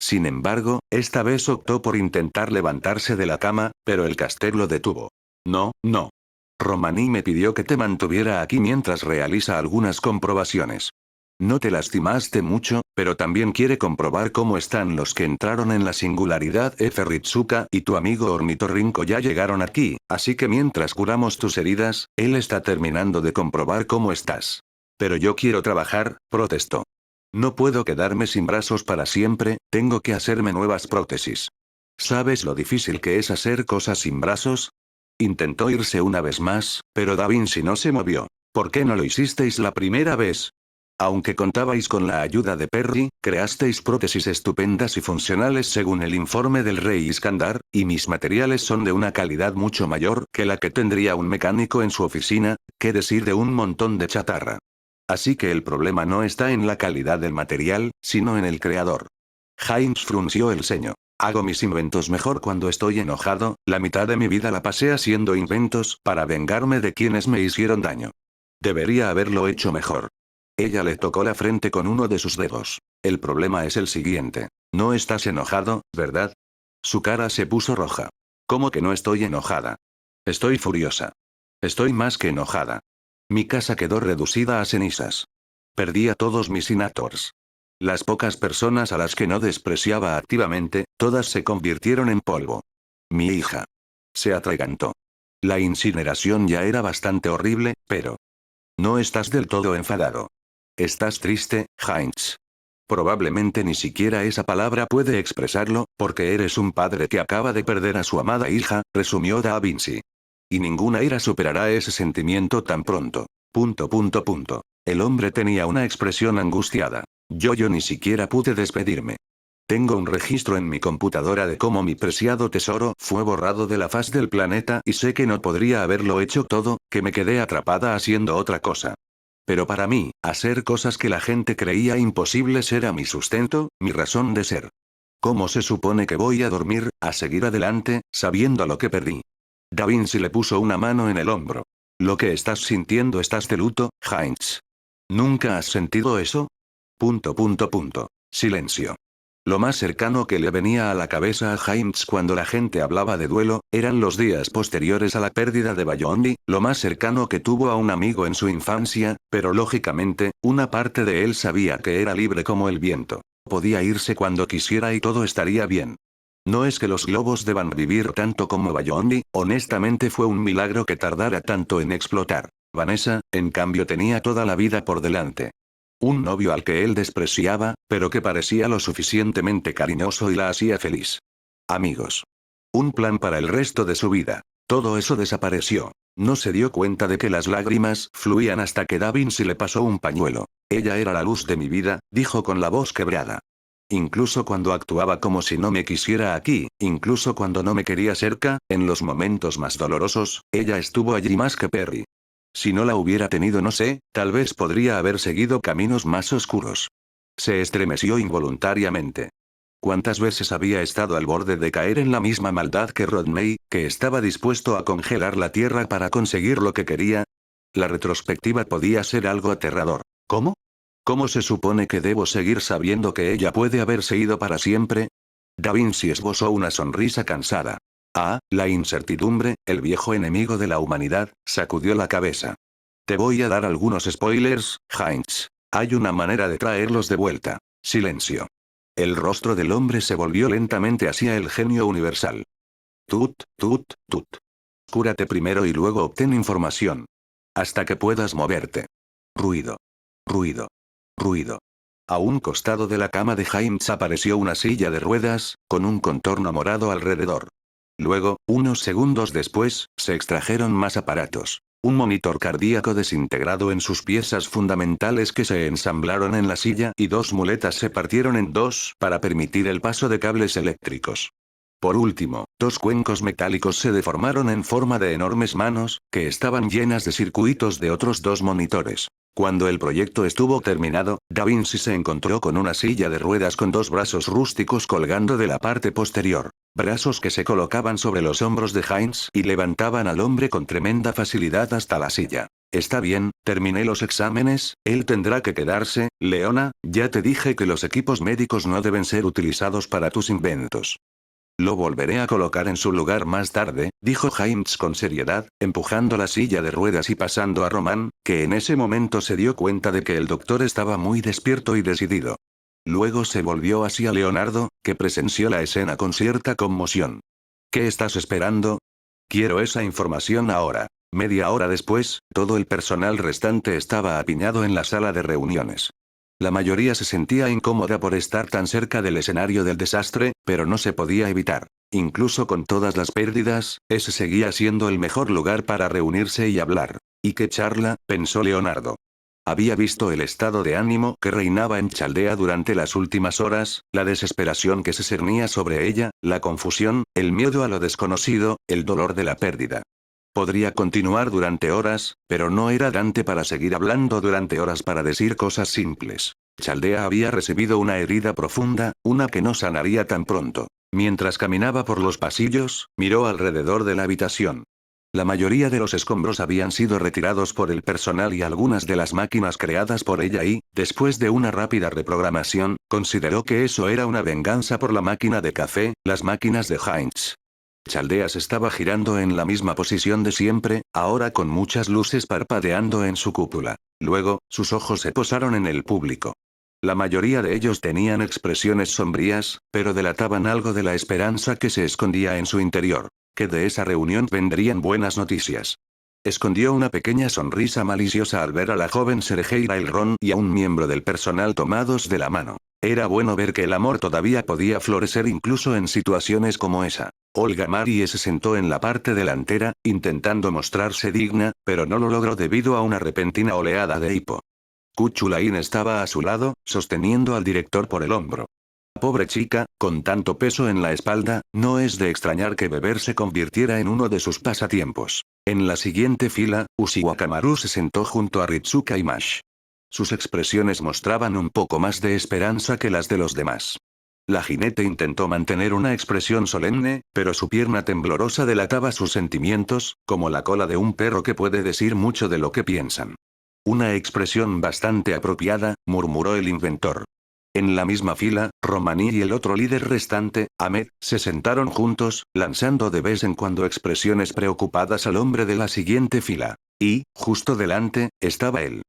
[SPEAKER 1] Sin embargo, esta vez optó por intentar levantarse de la cama, pero el Caster lo detuvo. No, no. Romaní me pidió que te mantuviera aquí mientras realiza algunas comprobaciones. No te lastimaste mucho, pero también quiere comprobar cómo están los que entraron en la singularidad F. Ritsuka y tu amigo Ornitorrinco ya llegaron aquí, así que mientras curamos tus heridas, él está terminando de comprobar cómo estás. Pero yo quiero trabajar, protestó. No puedo quedarme sin brazos para siempre, tengo que hacerme nuevas prótesis. ¿Sabes lo difícil que es hacer cosas sin brazos? Intentó irse una vez más, pero Da Vinci no se movió. ¿Por qué no lo hicisteis la primera vez? Aunque contabais con la ayuda de Perry, creasteis prótesis estupendas y funcionales según el informe del rey Iskandar, y mis materiales son de una calidad mucho mayor que la que tendría un mecánico en su oficina, qué decir de un montón de chatarra. Así que el problema no está en la calidad del material, sino en el creador. Heinz frunció el ceño. Hago mis inventos mejor cuando estoy enojado, la mitad de mi vida la pasé haciendo inventos para vengarme de quienes me hicieron daño. Debería haberlo hecho mejor. Ella le tocó la frente con uno de sus dedos. El problema es el siguiente. No estás enojado, ¿verdad? Su cara se puso roja. ¿Cómo que no estoy enojada? Estoy furiosa. Estoy más que enojada. Mi casa quedó reducida a cenizas. Perdí a todos mis inators. Las pocas personas a las que no despreciaba activamente, todas se convirtieron en polvo. Mi hija. Se atragantó. La incineración ya era bastante horrible, pero... No estás del todo enfadado. Estás triste, Heinz. Probablemente ni siquiera esa palabra puede expresarlo, porque eres un padre que acaba de perder a su amada hija, resumió Da Vinci. Y ninguna ira superará ese sentimiento tan pronto. El hombre tenía una expresión angustiada. Yo ni siquiera pude despedirme. Tengo un registro en mi computadora de cómo mi preciado tesoro fue borrado de la faz del planeta y sé que no podría haberlo hecho todo, que me quedé atrapada haciendo otra cosa. Pero para mí, hacer cosas que la gente creía imposibles era mi sustento, mi razón de ser. ¿Cómo se supone que voy a dormir, a seguir adelante, sabiendo lo que perdí? Da Vinci le puso una mano en el hombro. Lo que estás sintiendo, estás de luto, Heinz. ¿Nunca has sentido eso? Silencio. Lo más cercano que le venía a la cabeza a Heinz cuando la gente hablaba de duelo, eran los días posteriores a la pérdida de Bayondi, lo más cercano que tuvo a un amigo en su infancia, pero lógicamente, una parte de él sabía que era libre como el viento. Podía irse cuando quisiera y todo estaría bien. No es que los globos deban vivir tanto como Bayondi, honestamente fue un milagro que tardara tanto en explotar. Vanessa, en cambio, tenía toda la vida por delante. Un novio al que él despreciaba, pero que parecía lo suficientemente cariñoso y la hacía feliz. Amigos. Un plan para el resto de su vida. Todo eso desapareció. No se dio cuenta de que las lágrimas fluían hasta que Da Vinci le pasó un pañuelo. Ella era la luz de mi vida, dijo con la voz quebrada. Incluso cuando actuaba como si no me quisiera aquí, incluso cuando no me quería cerca, en los momentos más dolorosos, ella estuvo allí más que Perry. Si no la hubiera tenido, no sé, tal vez podría haber seguido caminos más oscuros. Se estremeció involuntariamente. ¿Cuántas veces había estado al borde de caer en la misma maldad que Rodney, que estaba dispuesto a congelar la tierra para conseguir lo que quería? La retrospectiva podía ser algo aterrador. ¿Cómo? ¿Cómo se supone que debo seguir sabiendo que ella puede haberse ido para siempre? Da Vinci esbozó una sonrisa cansada. Ah, la incertidumbre, el viejo enemigo de la humanidad, sacudió la cabeza. Te voy a dar algunos spoilers, Heinz. Hay una manera de traerlos de vuelta. Silencio. El rostro del hombre se volvió lentamente hacia el genio universal. Tut, tut, tut. Cúrate primero y luego obtén información. Hasta que puedas moverte. Ruido. Ruido. Ruido. A un costado de la cama de Heinz apareció una silla de ruedas, con un contorno morado alrededor. Luego, unos segundos después, se extrajeron más aparatos. Un monitor cardíaco desintegrado en sus piezas fundamentales que se ensamblaron en la silla y dos muletas se partieron en dos para permitir el paso de cables eléctricos. Por último, dos cuencos metálicos se deformaron en forma de enormes manos, que estaban llenas de circuitos de otros dos monitores. Cuando el proyecto estuvo terminado, Da Vinci se encontró con una silla de ruedas con dos brazos rústicos colgando de la parte posterior. Brazos que se colocaban sobre los hombros de Heinz y levantaban al hombre con tremenda facilidad hasta la silla. Está bien, terminé los exámenes, él tendrá que quedarse, Leona, ya te dije que los equipos médicos no deben ser utilizados para tus inventos. Lo volveré a colocar en su lugar más tarde, dijo Heinz con seriedad, empujando la silla de ruedas y pasando a Roman, que en ese momento se dio cuenta de que el doctor estaba muy despierto y decidido. Luego se volvió hacia Leonardo, que presenció la escena con cierta conmoción. ¿Qué estás esperando? Quiero esa información ahora. Media hora después, todo el personal restante estaba apiñado en la sala de reuniones. La mayoría se sentía incómoda por estar tan cerca del escenario del desastre, pero no se podía evitar. Incluso con todas las pérdidas, ese seguía siendo el mejor lugar para reunirse y hablar. ¿Y qué charla?, pensó Leonardo. Había visto el estado de ánimo que reinaba en Chaldea durante las últimas horas, la desesperación que se cernía sobre ella, la confusión, el miedo a lo desconocido, el dolor de la pérdida. Podría continuar durante horas, pero no era Dante para seguir hablando durante horas para decir cosas simples. Chaldea había recibido una herida profunda, una que no sanaría tan pronto. Mientras caminaba por los pasillos, miró alrededor de la habitación. La mayoría de los escombros habían sido retirados por el personal y algunas de las máquinas creadas por ella y, después de una rápida reprogramación, consideró que eso era una venganza por la máquina de café, las máquinas de Heinz. Chaldeas estaba girando en la misma posición de siempre, ahora con muchas luces parpadeando en su cúpula. Luego, sus ojos se posaron en el público. La mayoría de ellos tenían expresiones sombrías, pero delataban algo de la esperanza que se escondía en su interior. Que de esa reunión vendrían buenas noticias. Escondió una pequeña sonrisa maliciosa al ver a la joven Sergeira Elrond y a un miembro del personal tomados de la mano. Era bueno ver que el amor todavía podía florecer incluso en situaciones como esa. Olga Marie se sentó en la parte delantera, intentando mostrarse digna, pero no lo logró debido a una repentina oleada de hipo. Kuchulain estaba a su lado, sosteniendo al director por el hombro. Pobre chica, con tanto peso en la espalda, no es de extrañar que beber se convirtiera en uno de sus pasatiempos. En la siguiente fila, Ushiwakamaru se sentó junto a Ritsuka y Mash. Sus expresiones mostraban un poco más de esperanza que las de los demás. La jinete intentó mantener una expresión solemne, pero su pierna temblorosa delataba sus sentimientos, como la cola de un perro que puede decir mucho de lo que piensan. Una expresión bastante apropiada, murmuró el inventor. En la misma fila, Romaní y el otro líder restante, Ahmed, se sentaron juntos, lanzando de vez en cuando expresiones preocupadas al hombre de la siguiente fila. Y, justo delante, estaba él.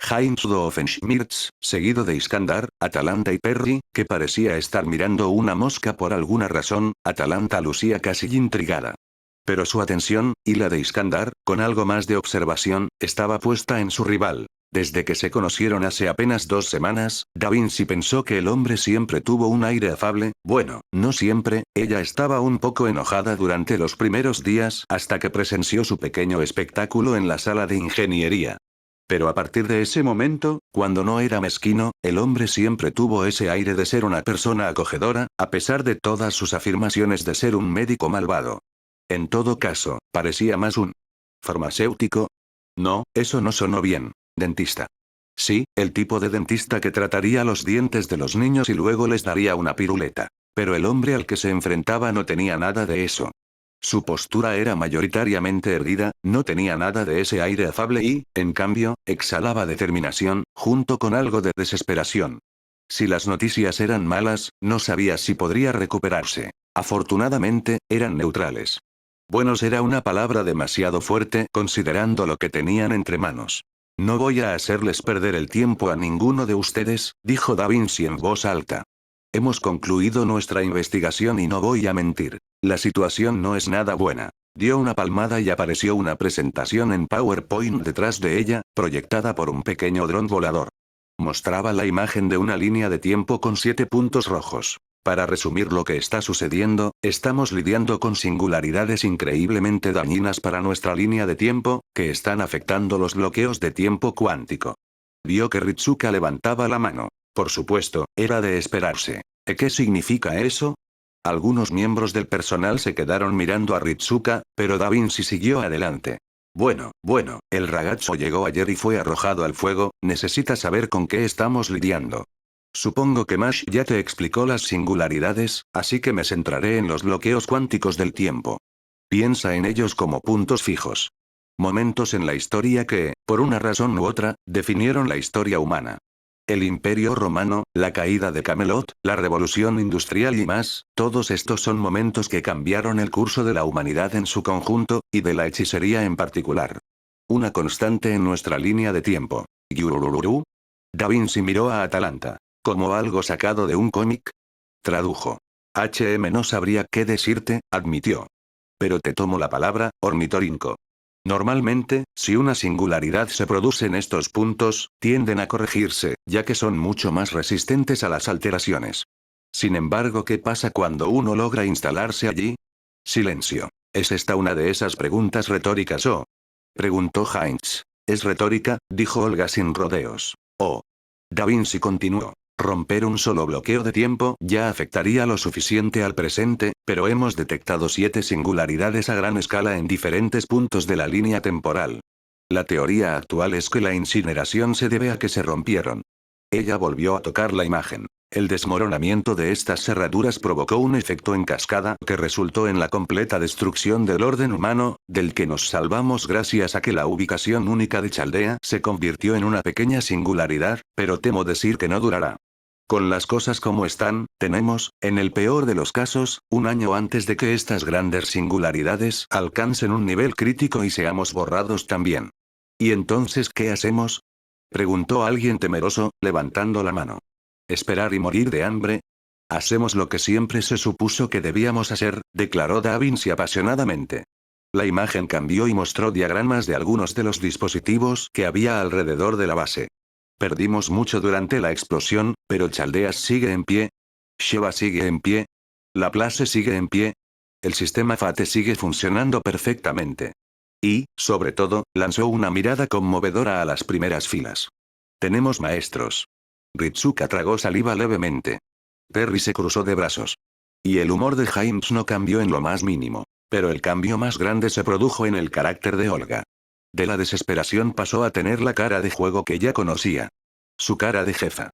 [SPEAKER 1] Heinz Doofenshmirtz, seguido de Iskandar, Atalanta y Perry, que parecía estar mirando una mosca por alguna razón. Atalanta lucía casi intrigada. Pero su atención, y la de Iskandar, con algo más de observación, estaba puesta en su rival. Desde que se conocieron hace apenas 2 semanas, Da Vinci pensó que el hombre siempre tuvo un aire afable. Bueno, no siempre, ella estaba un poco enojada durante los primeros días hasta que presenció su pequeño espectáculo en la sala de ingeniería. Pero a partir de ese momento, cuando no era mezquino, el hombre siempre tuvo ese aire de ser una persona acogedora, a pesar de todas sus afirmaciones de ser un médico malvado. En todo caso, parecía más un farmacéutico. No, eso no sonó bien. Dentista. Sí, el tipo de dentista que trataría los dientes de los niños y luego les daría una piruleta. Pero el hombre al que se enfrentaba no tenía nada de eso. Su postura era mayoritariamente erguida, no tenía nada de ese aire afable y, en cambio, exhalaba determinación, junto con algo de desesperación. Si las noticias eran malas, no sabía si podría recuperarse. Afortunadamente, eran neutrales. Buenos era una palabra demasiado fuerte considerando lo que tenían entre manos. No voy a hacerles perder el tiempo a ninguno de ustedes, dijo Da Vinci en voz alta. Hemos concluido nuestra investigación y no voy a mentir. La situación no es nada buena. Dio una palmada y apareció una presentación en PowerPoint detrás de ella, proyectada por un pequeño dron volador. Mostraba la imagen de una línea de tiempo con 7 puntos rojos. Para resumir lo que está sucediendo, estamos lidiando con singularidades increíblemente dañinas para nuestra línea de tiempo, que están afectando los bloqueos de tiempo cuántico. Vio que Ritsuka levantaba la mano. Por supuesto, era de esperarse. ¿Qué significa eso? Algunos miembros del personal se quedaron mirando a Ritsuka, pero Da Vinci siguió adelante. Bueno, el ragazzo llegó ayer y fue arrojado al fuego, necesita saber con qué estamos lidiando. Supongo que Mash ya te explicó las singularidades, así que me centraré en los bloqueos cuánticos del tiempo. Piensa en ellos como puntos fijos. Momentos en la historia que, por una razón u otra, definieron la historia humana. El Imperio Romano, la caída de Camelot, la Revolución Industrial y más, todos estos son momentos que cambiaron el curso de la humanidad en su conjunto, y de la hechicería en particular. Una constante en nuestra línea de tiempo. ¿Yurururu? Da Vinci miró a Atalanta. ¿Como algo sacado de un cómic? Tradujo. No sabría qué decirte, admitió. Pero te tomo la palabra, ornitorrinco. Normalmente, si una singularidad se produce en estos puntos, tienden a corregirse, ya que son mucho más resistentes a las alteraciones. Sin embargo, ¿qué pasa cuando uno logra instalarse allí? Silencio. ¿Es esta una de esas preguntas retóricas o? Preguntó Heinz. Es retórica, dijo Olga sin rodeos. Oh. Da Vinci continuó. Romper un solo bloqueo de tiempo ya afectaría lo suficiente al presente, pero hemos detectado 7 singularidades a gran escala en diferentes puntos de la línea temporal. La teoría actual es que la incineración se debe a que se rompieron. Ella volvió a tocar la imagen. El desmoronamiento de estas cerraduras provocó un efecto en cascada que resultó en la completa destrucción del orden humano, del que nos salvamos gracias a que la ubicación única de Chaldea se convirtió en una pequeña singularidad, pero temo decir que no durará. Con las cosas como están, tenemos, en el peor de los casos, un año antes de que estas grandes singularidades alcancen un nivel crítico y seamos borrados también. ¿Y entonces qué hacemos? Preguntó alguien temeroso, levantando la mano. ¿Esperar y morir de hambre? Hacemos lo que siempre se supuso que debíamos hacer, declaró Da Vinci apasionadamente. La imagen cambió y mostró diagramas de algunos de los dispositivos que había alrededor de la base. Perdimos mucho durante la explosión, pero Chaldeas sigue en pie. Sheva sigue en pie. La Place sigue en pie. El sistema FATE sigue funcionando perfectamente. Y, sobre todo, lanzó una mirada conmovedora a las primeras filas. Tenemos maestros. Ritsuka tragó saliva levemente. Perry se cruzó de brazos. Y el humor de James no cambió en lo más mínimo. Pero el cambio más grande se produjo en el carácter de Olga. De la desesperación pasó a tener la cara de juego que ya conocía. Su cara de jefa.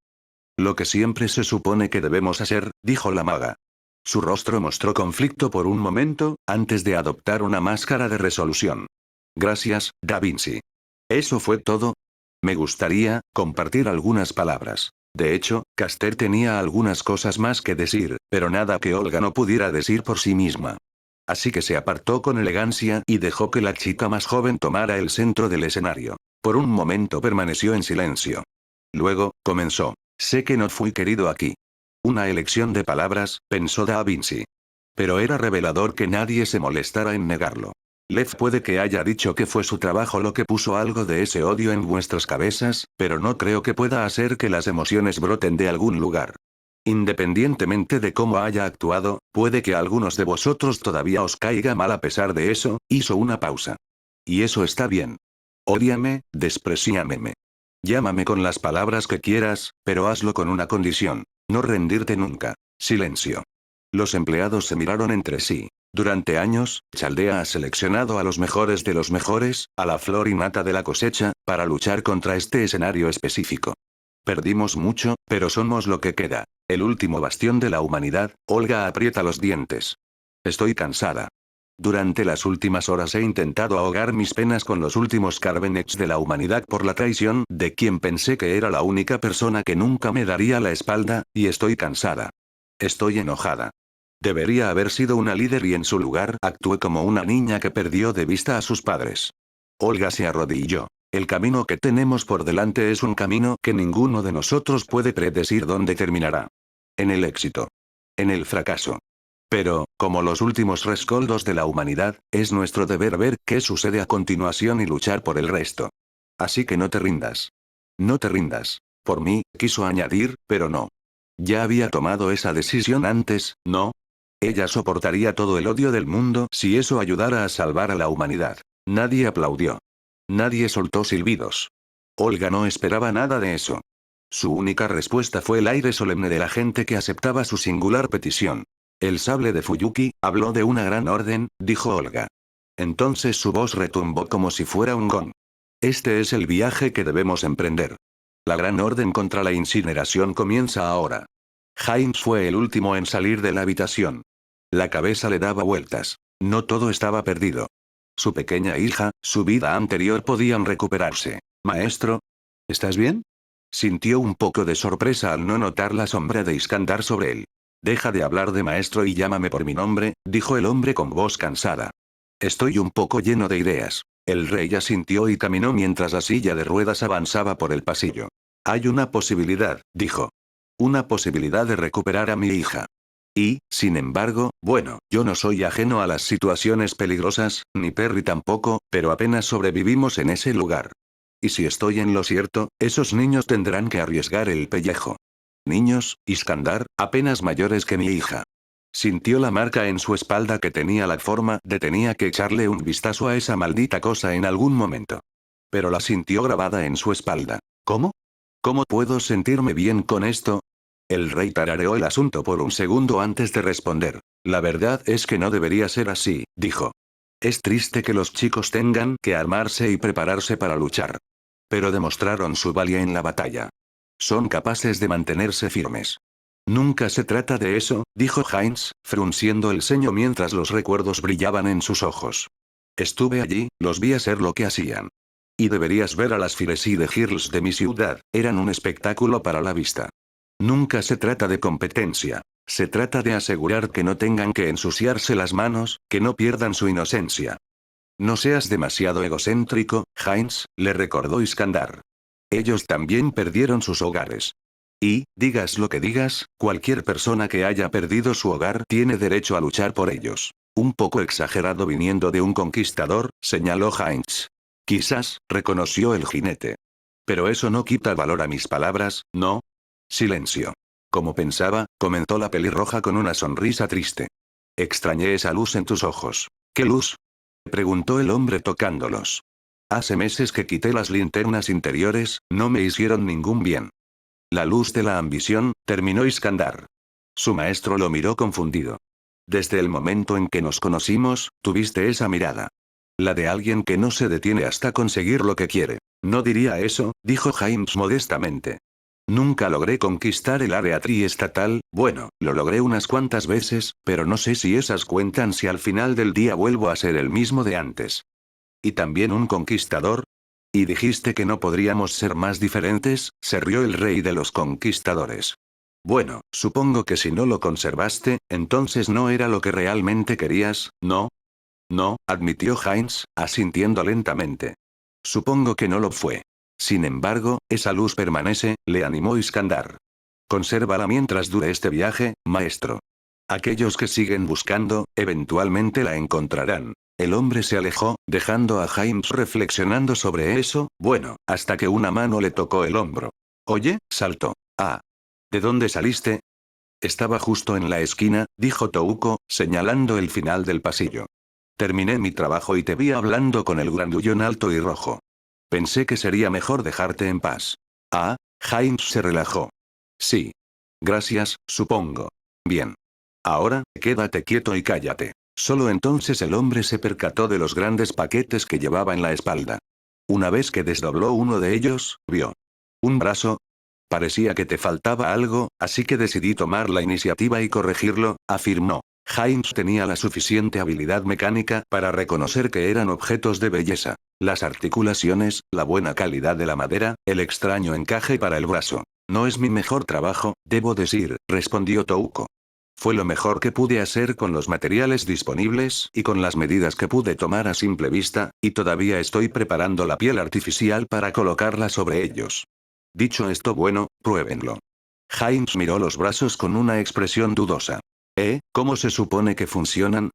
[SPEAKER 1] Lo que siempre se supone que debemos hacer, dijo la maga. Su rostro mostró conflicto por un momento, antes de adoptar una máscara de resolución. Gracias, Da Vinci. ¿Eso fue todo? Me gustaría compartir algunas palabras. De hecho, Caster tenía algunas cosas más que decir, pero nada que Olga no pudiera decir por sí misma. Así que se apartó con elegancia y dejó que la chica más joven tomara el centro del escenario. Por un momento permaneció en silencio. Luego, comenzó. Sé que no fui querido aquí. Una elección de palabras, pensó Da Vinci. Pero era revelador que nadie se molestara en negarlo. Lev puede que haya dicho que fue su trabajo lo que puso algo de ese odio en vuestras cabezas, pero no creo que pueda hacer que las emociones broten de algún lugar. Independientemente de cómo haya actuado, puede que a algunos de vosotros todavía os caiga mal a pesar de eso, hizo una pausa. Y eso está bien. Ódiame, despreciámeme. Llámame con las palabras que quieras, pero hazlo con una condición. No rendirte nunca. Silencio. Los empleados se miraron entre sí. Durante años, Chaldea ha seleccionado a los mejores de los mejores, a la flor y nata de la cosecha, para luchar contra este escenario específico. Perdimos mucho, pero somos lo que queda. El último bastión de la humanidad. Olga aprieta los dientes. Estoy cansada. Durante las últimas horas he intentado ahogar mis penas con los últimos Carbenets de la humanidad por la traición de quien pensé que era la única persona que nunca me daría la espalda, y estoy cansada. Estoy enojada. Debería haber sido una líder y en su lugar actué como una niña que perdió de vista a sus padres. Olga se arrodilló. El camino que tenemos por delante es un camino que ninguno de nosotros puede predecir dónde terminará. En el éxito. En el fracaso. Pero, como los últimos rescoldos de la humanidad, es nuestro deber ver qué sucede a continuación y luchar por el resto. Así que no te rindas. No te rindas. Por mí, quiso añadir, pero no. Ya había tomado esa decisión antes, ¿no? Ella soportaría todo el odio del mundo si eso ayudara a salvar a la humanidad. Nadie aplaudió. Nadie soltó silbidos. Olga no esperaba nada de eso. Su única respuesta fue el aire solemne de la gente que aceptaba su singular petición. El sable de Fuyuki habló de una gran orden, dijo Olga. Entonces su voz retumbó como si fuera un gong. Este es el viaje que debemos emprender. La gran orden contra la incineración comienza ahora. James fue el último en salir de la habitación. La cabeza le daba vueltas. No todo estaba perdido. Su pequeña hija, su vida anterior podían recuperarse. Maestro. ¿Estás bien? Sintió un poco de sorpresa al no notar la sombra de Iskandar sobre él. Deja de hablar de maestro y llámame por mi nombre, dijo el hombre con voz cansada. Estoy un poco lleno de ideas. El rey asintió y caminó mientras la silla de ruedas avanzaba por el pasillo. Hay una posibilidad, dijo. Una posibilidad de recuperar a mi hija. Y, sin embargo, bueno, yo no soy ajeno a las situaciones peligrosas, ni Perry tampoco, pero apenas sobrevivimos en ese lugar. Y si estoy en lo cierto, esos niños tendrán que arriesgar el pellejo. Niños, Iskandar, apenas mayores que mi hija. Sintió la marca en su espalda que tenía la forma de tenía que echarle un vistazo a esa maldita cosa en algún momento. Pero la sintió grabada en su espalda. ¿Cómo? ¿Cómo puedo sentirme bien con esto? El rey tarareó el asunto por un segundo antes de responder. La verdad es que no debería ser así, dijo. Es triste que los chicos tengan que armarse y prepararse para luchar. Pero demostraron su valía en la batalla. Son capaces de mantenerse firmes. Nunca se trata de eso, dijo Heinz, frunciendo el ceño mientras los recuerdos brillaban en sus ojos. Estuve allí, los vi hacer lo que hacían. Y deberías ver a las Firesi de Girls de mi ciudad, eran un espectáculo para la vista. Nunca se trata de competencia. Se trata de asegurar que no tengan que ensuciarse las manos, que no pierdan su inocencia. No seas demasiado egocéntrico, Heinz, le recordó Iskandar. Ellos también perdieron sus hogares. Y, digas lo que digas, cualquier persona que haya perdido su hogar tiene derecho a luchar por ellos. Un poco exagerado viniendo de un conquistador, señaló Heinz. Quizás, reconoció el jinete. Pero eso no quita valor a mis palabras, ¿no? Silencio. Como pensaba, comentó la pelirroja con una sonrisa triste. Extrañé esa luz en tus ojos. ¿Qué luz? Preguntó el hombre tocándolos. Hace meses que quité las linternas interiores, no me hicieron ningún bien. La luz de la ambición, terminó Iskandar. Su maestro lo miró confundido. Desde el momento en que nos conocimos, tuviste esa mirada. La de alguien que no se detiene hasta conseguir lo que quiere. No diría eso, dijo James modestamente. Nunca logré conquistar el área triestatal, bueno, lo logré unas cuantas veces, pero no sé si esas cuentan si al final del día vuelvo a ser el mismo de antes. ¿Y también un conquistador? ¿Y dijiste que no podríamos ser más diferentes?, se rió el rey de los conquistadores. Bueno, supongo que si no lo conservaste, entonces no era lo que realmente querías, ¿no? No, admitió Heinz, asintiendo lentamente. Supongo que no lo fue. Sin embargo, esa luz permanece, le animó Iskandar. Consérvala mientras dure este viaje, maestro. Aquellos que siguen buscando, eventualmente la encontrarán. El hombre se alejó, dejando a James reflexionando sobre eso, bueno, hasta que una mano le tocó el hombro. Oye, saltó. Ah. ¿De dónde saliste? Estaba justo en la esquina, dijo Touko, señalando el final del pasillo. Terminé mi trabajo y te vi hablando con el grandullón alto y rojo. Pensé que sería mejor dejarte en paz. Ah, James se relajó. Sí. Gracias, supongo. Bien. Ahora, quédate quieto y cállate. Solo entonces el hombre se percató de los grandes paquetes que llevaba en la espalda. Una vez que desdobló uno de ellos, vio un brazo. Parecía que te faltaba algo, así que decidí tomar la iniciativa y corregirlo, afirmó. James tenía la suficiente habilidad mecánica para reconocer que eran objetos de belleza. Las articulaciones, la buena calidad de la madera, el extraño encaje para el brazo. No es mi mejor trabajo, debo decir, respondió Touko. Fue lo mejor que pude hacer con los materiales disponibles y con las medidas que pude tomar a simple vista, y todavía estoy preparando la piel artificial para colocarla sobre ellos. Dicho esto, bueno, pruébenlo. James miró los brazos con una expresión dudosa. ¿Cómo se supone que funcionan?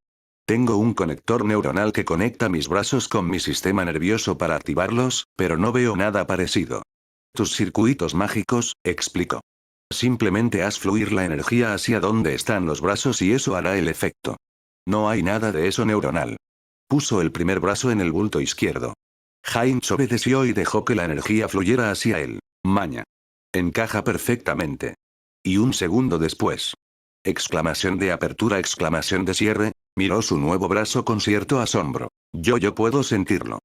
[SPEAKER 1] Tengo un conector neuronal que conecta mis brazos con mi sistema nervioso para activarlos, pero no veo nada parecido. Tus circuitos mágicos, explicó. Simplemente haz fluir la energía hacia donde están los brazos y eso hará el efecto. No hay nada de eso neuronal. Puso el primer brazo en el bulto izquierdo. James obedeció y dejó que la energía fluyera hacia él. Maña. Encaja perfectamente. Y un segundo después. Exclamación de apertura, exclamación de cierre, miró su nuevo brazo con cierto asombro. Yo puedo sentirlo.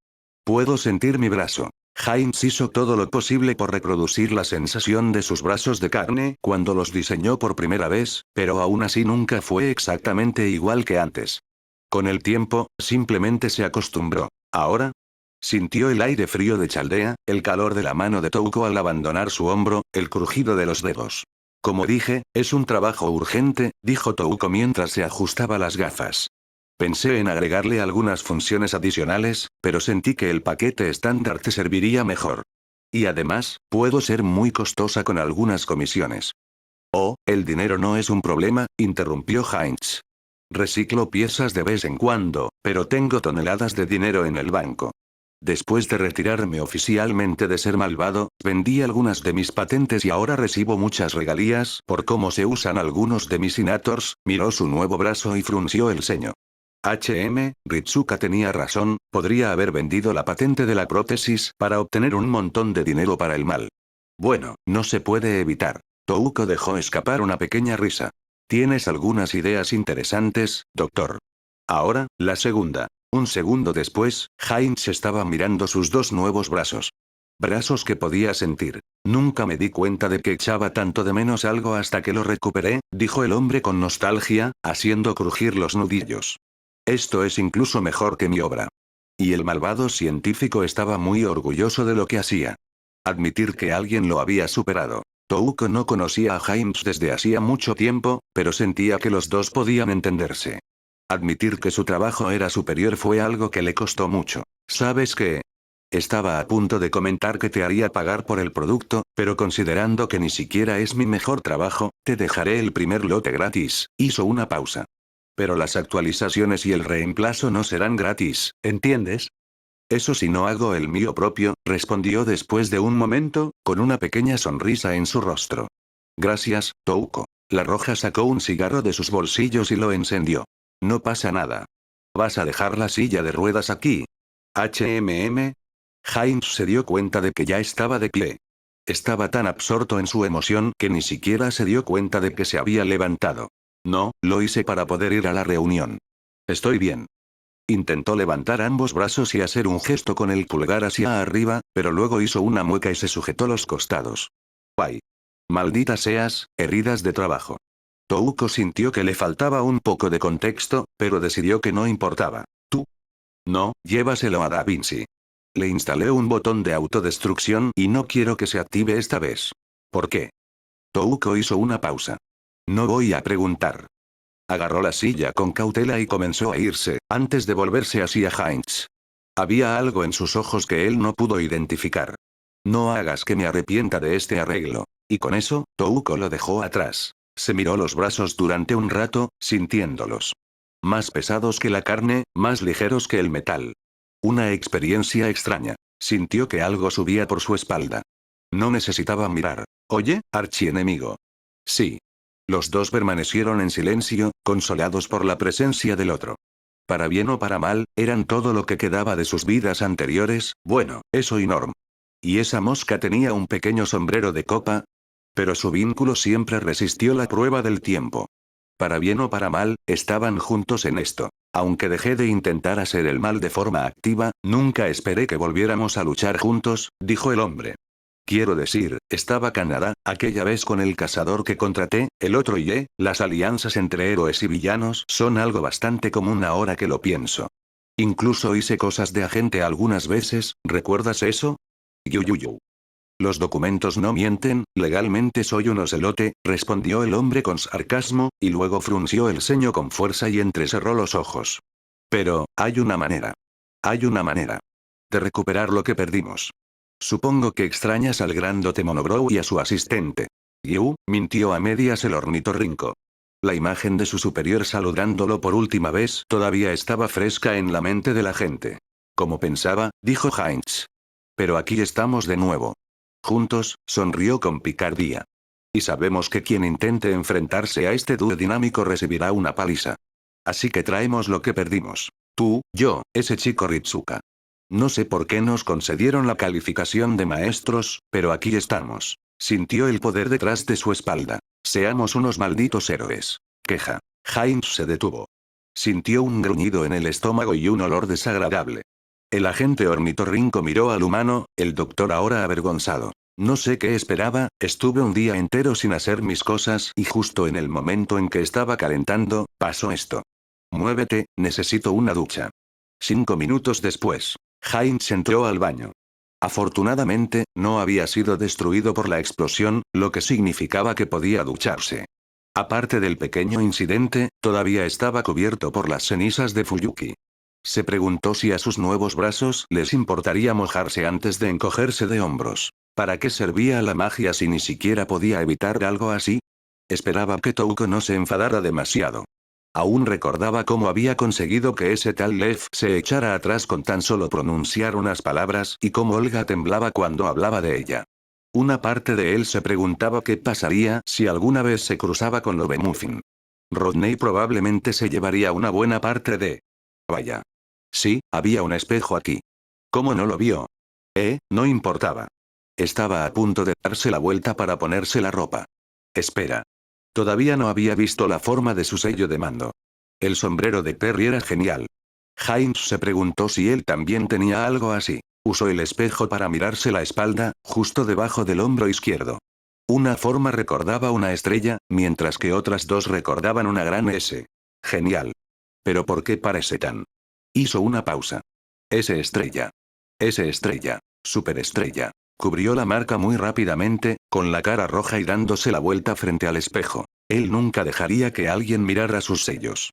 [SPEAKER 1] Puedo sentir mi brazo. James hizo todo lo posible por reproducir la sensación de sus brazos de carne cuando los diseñó por primera vez, pero aún así nunca fue exactamente igual que antes. Con el tiempo, simplemente se acostumbró. Ahora, sintió el aire frío de Chaldea, el calor de la mano de Touko al abandonar su hombro, el crujido de los dedos. Como dije, es un trabajo urgente, dijo Touko mientras se ajustaba las gafas. Pensé en agregarle algunas funciones adicionales, pero sentí que el paquete estándar te serviría mejor. Y además, puedo ser muy costosa con algunas comisiones. Oh, el dinero no es un problema, interrumpió Heinz. Reciclo piezas de vez en cuando, pero tengo toneladas de dinero en el banco. Después de retirarme oficialmente de ser malvado, vendí algunas de mis patentes y ahora recibo muchas regalías por cómo se usan algunos de mis Inators, miró su nuevo brazo y frunció el ceño. Ritsuka tenía razón, podría haber vendido la patente de la prótesis para obtener un montón de dinero para el mal. Bueno, no se puede evitar. Touko dejó escapar una pequeña risa. Tienes algunas ideas interesantes, doctor. Ahora, la segunda. Un segundo después, Heinz estaba mirando sus dos nuevos brazos. Brazos que podía sentir. Nunca me di cuenta de que echaba tanto de menos algo hasta que lo recuperé, dijo el hombre con nostalgia, haciendo crujir los nudillos. Esto es incluso mejor que mi obra. Y el malvado científico estaba muy orgulloso de lo que hacía. Admitir que alguien lo había superado. Touko no conocía a James desde hacía mucho tiempo, pero sentía que los dos podían entenderse. Admitir que su trabajo era superior fue algo que le costó mucho. ¿Sabes qué? Estaba a punto de comentar que te haría pagar por el producto, pero considerando que ni siquiera es mi mejor trabajo, te dejaré el primer lote gratis. Hizo una pausa. Pero las actualizaciones y el reemplazo no serán gratis, ¿entiendes? Eso si no hago el mío propio, respondió después de un momento, con una pequeña sonrisa en su rostro. Gracias, Touko. La roja sacó un cigarro de sus bolsillos y lo encendió. No pasa nada. ¿Vas a dejar la silla de ruedas aquí? HMM. Heinz se dio cuenta de que ya estaba de pie. Estaba tan absorto en su emoción que ni siquiera se dio cuenta de que se había levantado. No, lo hice para poder ir a la reunión. Estoy bien. Intentó levantar ambos brazos y hacer un gesto con el pulgar hacia arriba, pero luego hizo una mueca y se sujetó los costados. ¡Ay! Maldita seas, heridas de trabajo. Touko sintió que le faltaba un poco de contexto, pero decidió que no importaba. ¿Tú? No, llévaselo a Da Vinci. Le instalé un botón de autodestrucción y no quiero que se active esta vez. ¿Por qué? Touko hizo una pausa. No voy a preguntar. Agarró la silla con cautela y comenzó a irse, antes de volverse hacia Heinz. Había algo en sus ojos que él no pudo identificar. No hagas que me arrepienta de este arreglo. Y con eso, Touko lo dejó atrás. Se miró los brazos durante un rato, sintiéndolos. Más pesados que la carne, más ligeros que el metal. Una experiencia extraña. Sintió que algo subía por su espalda. No necesitaba mirar. Oye, archienemigo. Sí. Los dos permanecieron en silencio, consolados por la presencia del otro. Para bien o para mal, eran todo lo que quedaba de sus vidas anteriores, bueno, eso y Norm. ¿Y esa mosca tenía un pequeño sombrero de copa? Pero su vínculo siempre resistió la prueba del tiempo. Para bien o para mal, estaban juntos en esto. Aunque dejé de intentar hacer el mal de forma activa, nunca esperé que volviéramos a luchar juntos, dijo el hombre. Quiero decir, estaba Canadá, aquella vez con el cazador que contraté, el otro y las alianzas entre héroes y villanos son algo bastante común ahora que lo pienso. Incluso hice cosas de agente algunas veces, ¿recuerdas eso? Yuyuyu. Los documentos no mienten, legalmente soy un ocelote, respondió el hombre con sarcasmo, y luego frunció el ceño con fuerza y entrecerró los ojos. Pero, hay una manera. Hay una manera. De recuperar lo que perdimos. Supongo que extrañas al grandote Monobrow y a su asistente. Yu, mintió a medias el ornitorrinco. La imagen de su superior saludándolo por última vez todavía estaba fresca en la mente de la gente. Como pensaba, dijo Heinz. Pero aquí estamos de nuevo. Juntos, sonrió con picardía. Y sabemos que quien intente enfrentarse a este dúo dinámico recibirá una paliza. Así que traemos lo que perdimos. Tú, yo, ese chico Ritsuka. No sé por qué nos concedieron la calificación de maestros, pero aquí estamos. Sintió el poder detrás de su espalda. Seamos unos malditos héroes. Queja. Heinz se detuvo. Sintió un gruñido en el estómago y un olor desagradable. El agente ornitorrinco miró al humano, el doctor ahora avergonzado. No sé qué esperaba, estuve un día entero sin hacer mis cosas y justo en el momento en que estaba calentando, pasó esto. Muévete, necesito una ducha. 5 minutos después. Heinz entró al baño. Afortunadamente, no había sido destruido por la explosión, lo que significaba que podía ducharse. Aparte del pequeño incidente, todavía estaba cubierto por las cenizas de Fuyuki. Se preguntó si a sus nuevos brazos les importaría mojarse antes de encogerse de hombros. ¿Para qué servía la magia si ni siquiera podía evitar algo así? Esperaba que Touko no se enfadara demasiado. Aún recordaba cómo había conseguido que ese tal Lev se echara atrás con tan solo pronunciar unas palabras y cómo Olga temblaba cuando hablaba de ella. Una parte de él se preguntaba qué pasaría si alguna vez se cruzaba con Lovemuffin. Rodney probablemente se llevaría una buena parte de... Vaya. Sí, había un espejo aquí. ¿Cómo no lo vio? No importaba. Estaba a punto de darse la vuelta para ponerse la ropa. Espera. Todavía no había visto la forma de su sello de mando. El sombrero de Perry era genial. Heinz se preguntó si él también tenía algo así. Usó el espejo para mirarse la espalda, justo debajo del hombro izquierdo. Una forma recordaba una estrella, mientras que otras dos recordaban una gran S. Genial. ¿Pero por qué parece tan? Hizo una pausa. Ese estrella. Ese estrella. Superestrella. Cubrió la marca muy rápidamente, con la cara roja y dándose la vuelta frente al espejo. Él nunca dejaría que alguien mirara sus sellos.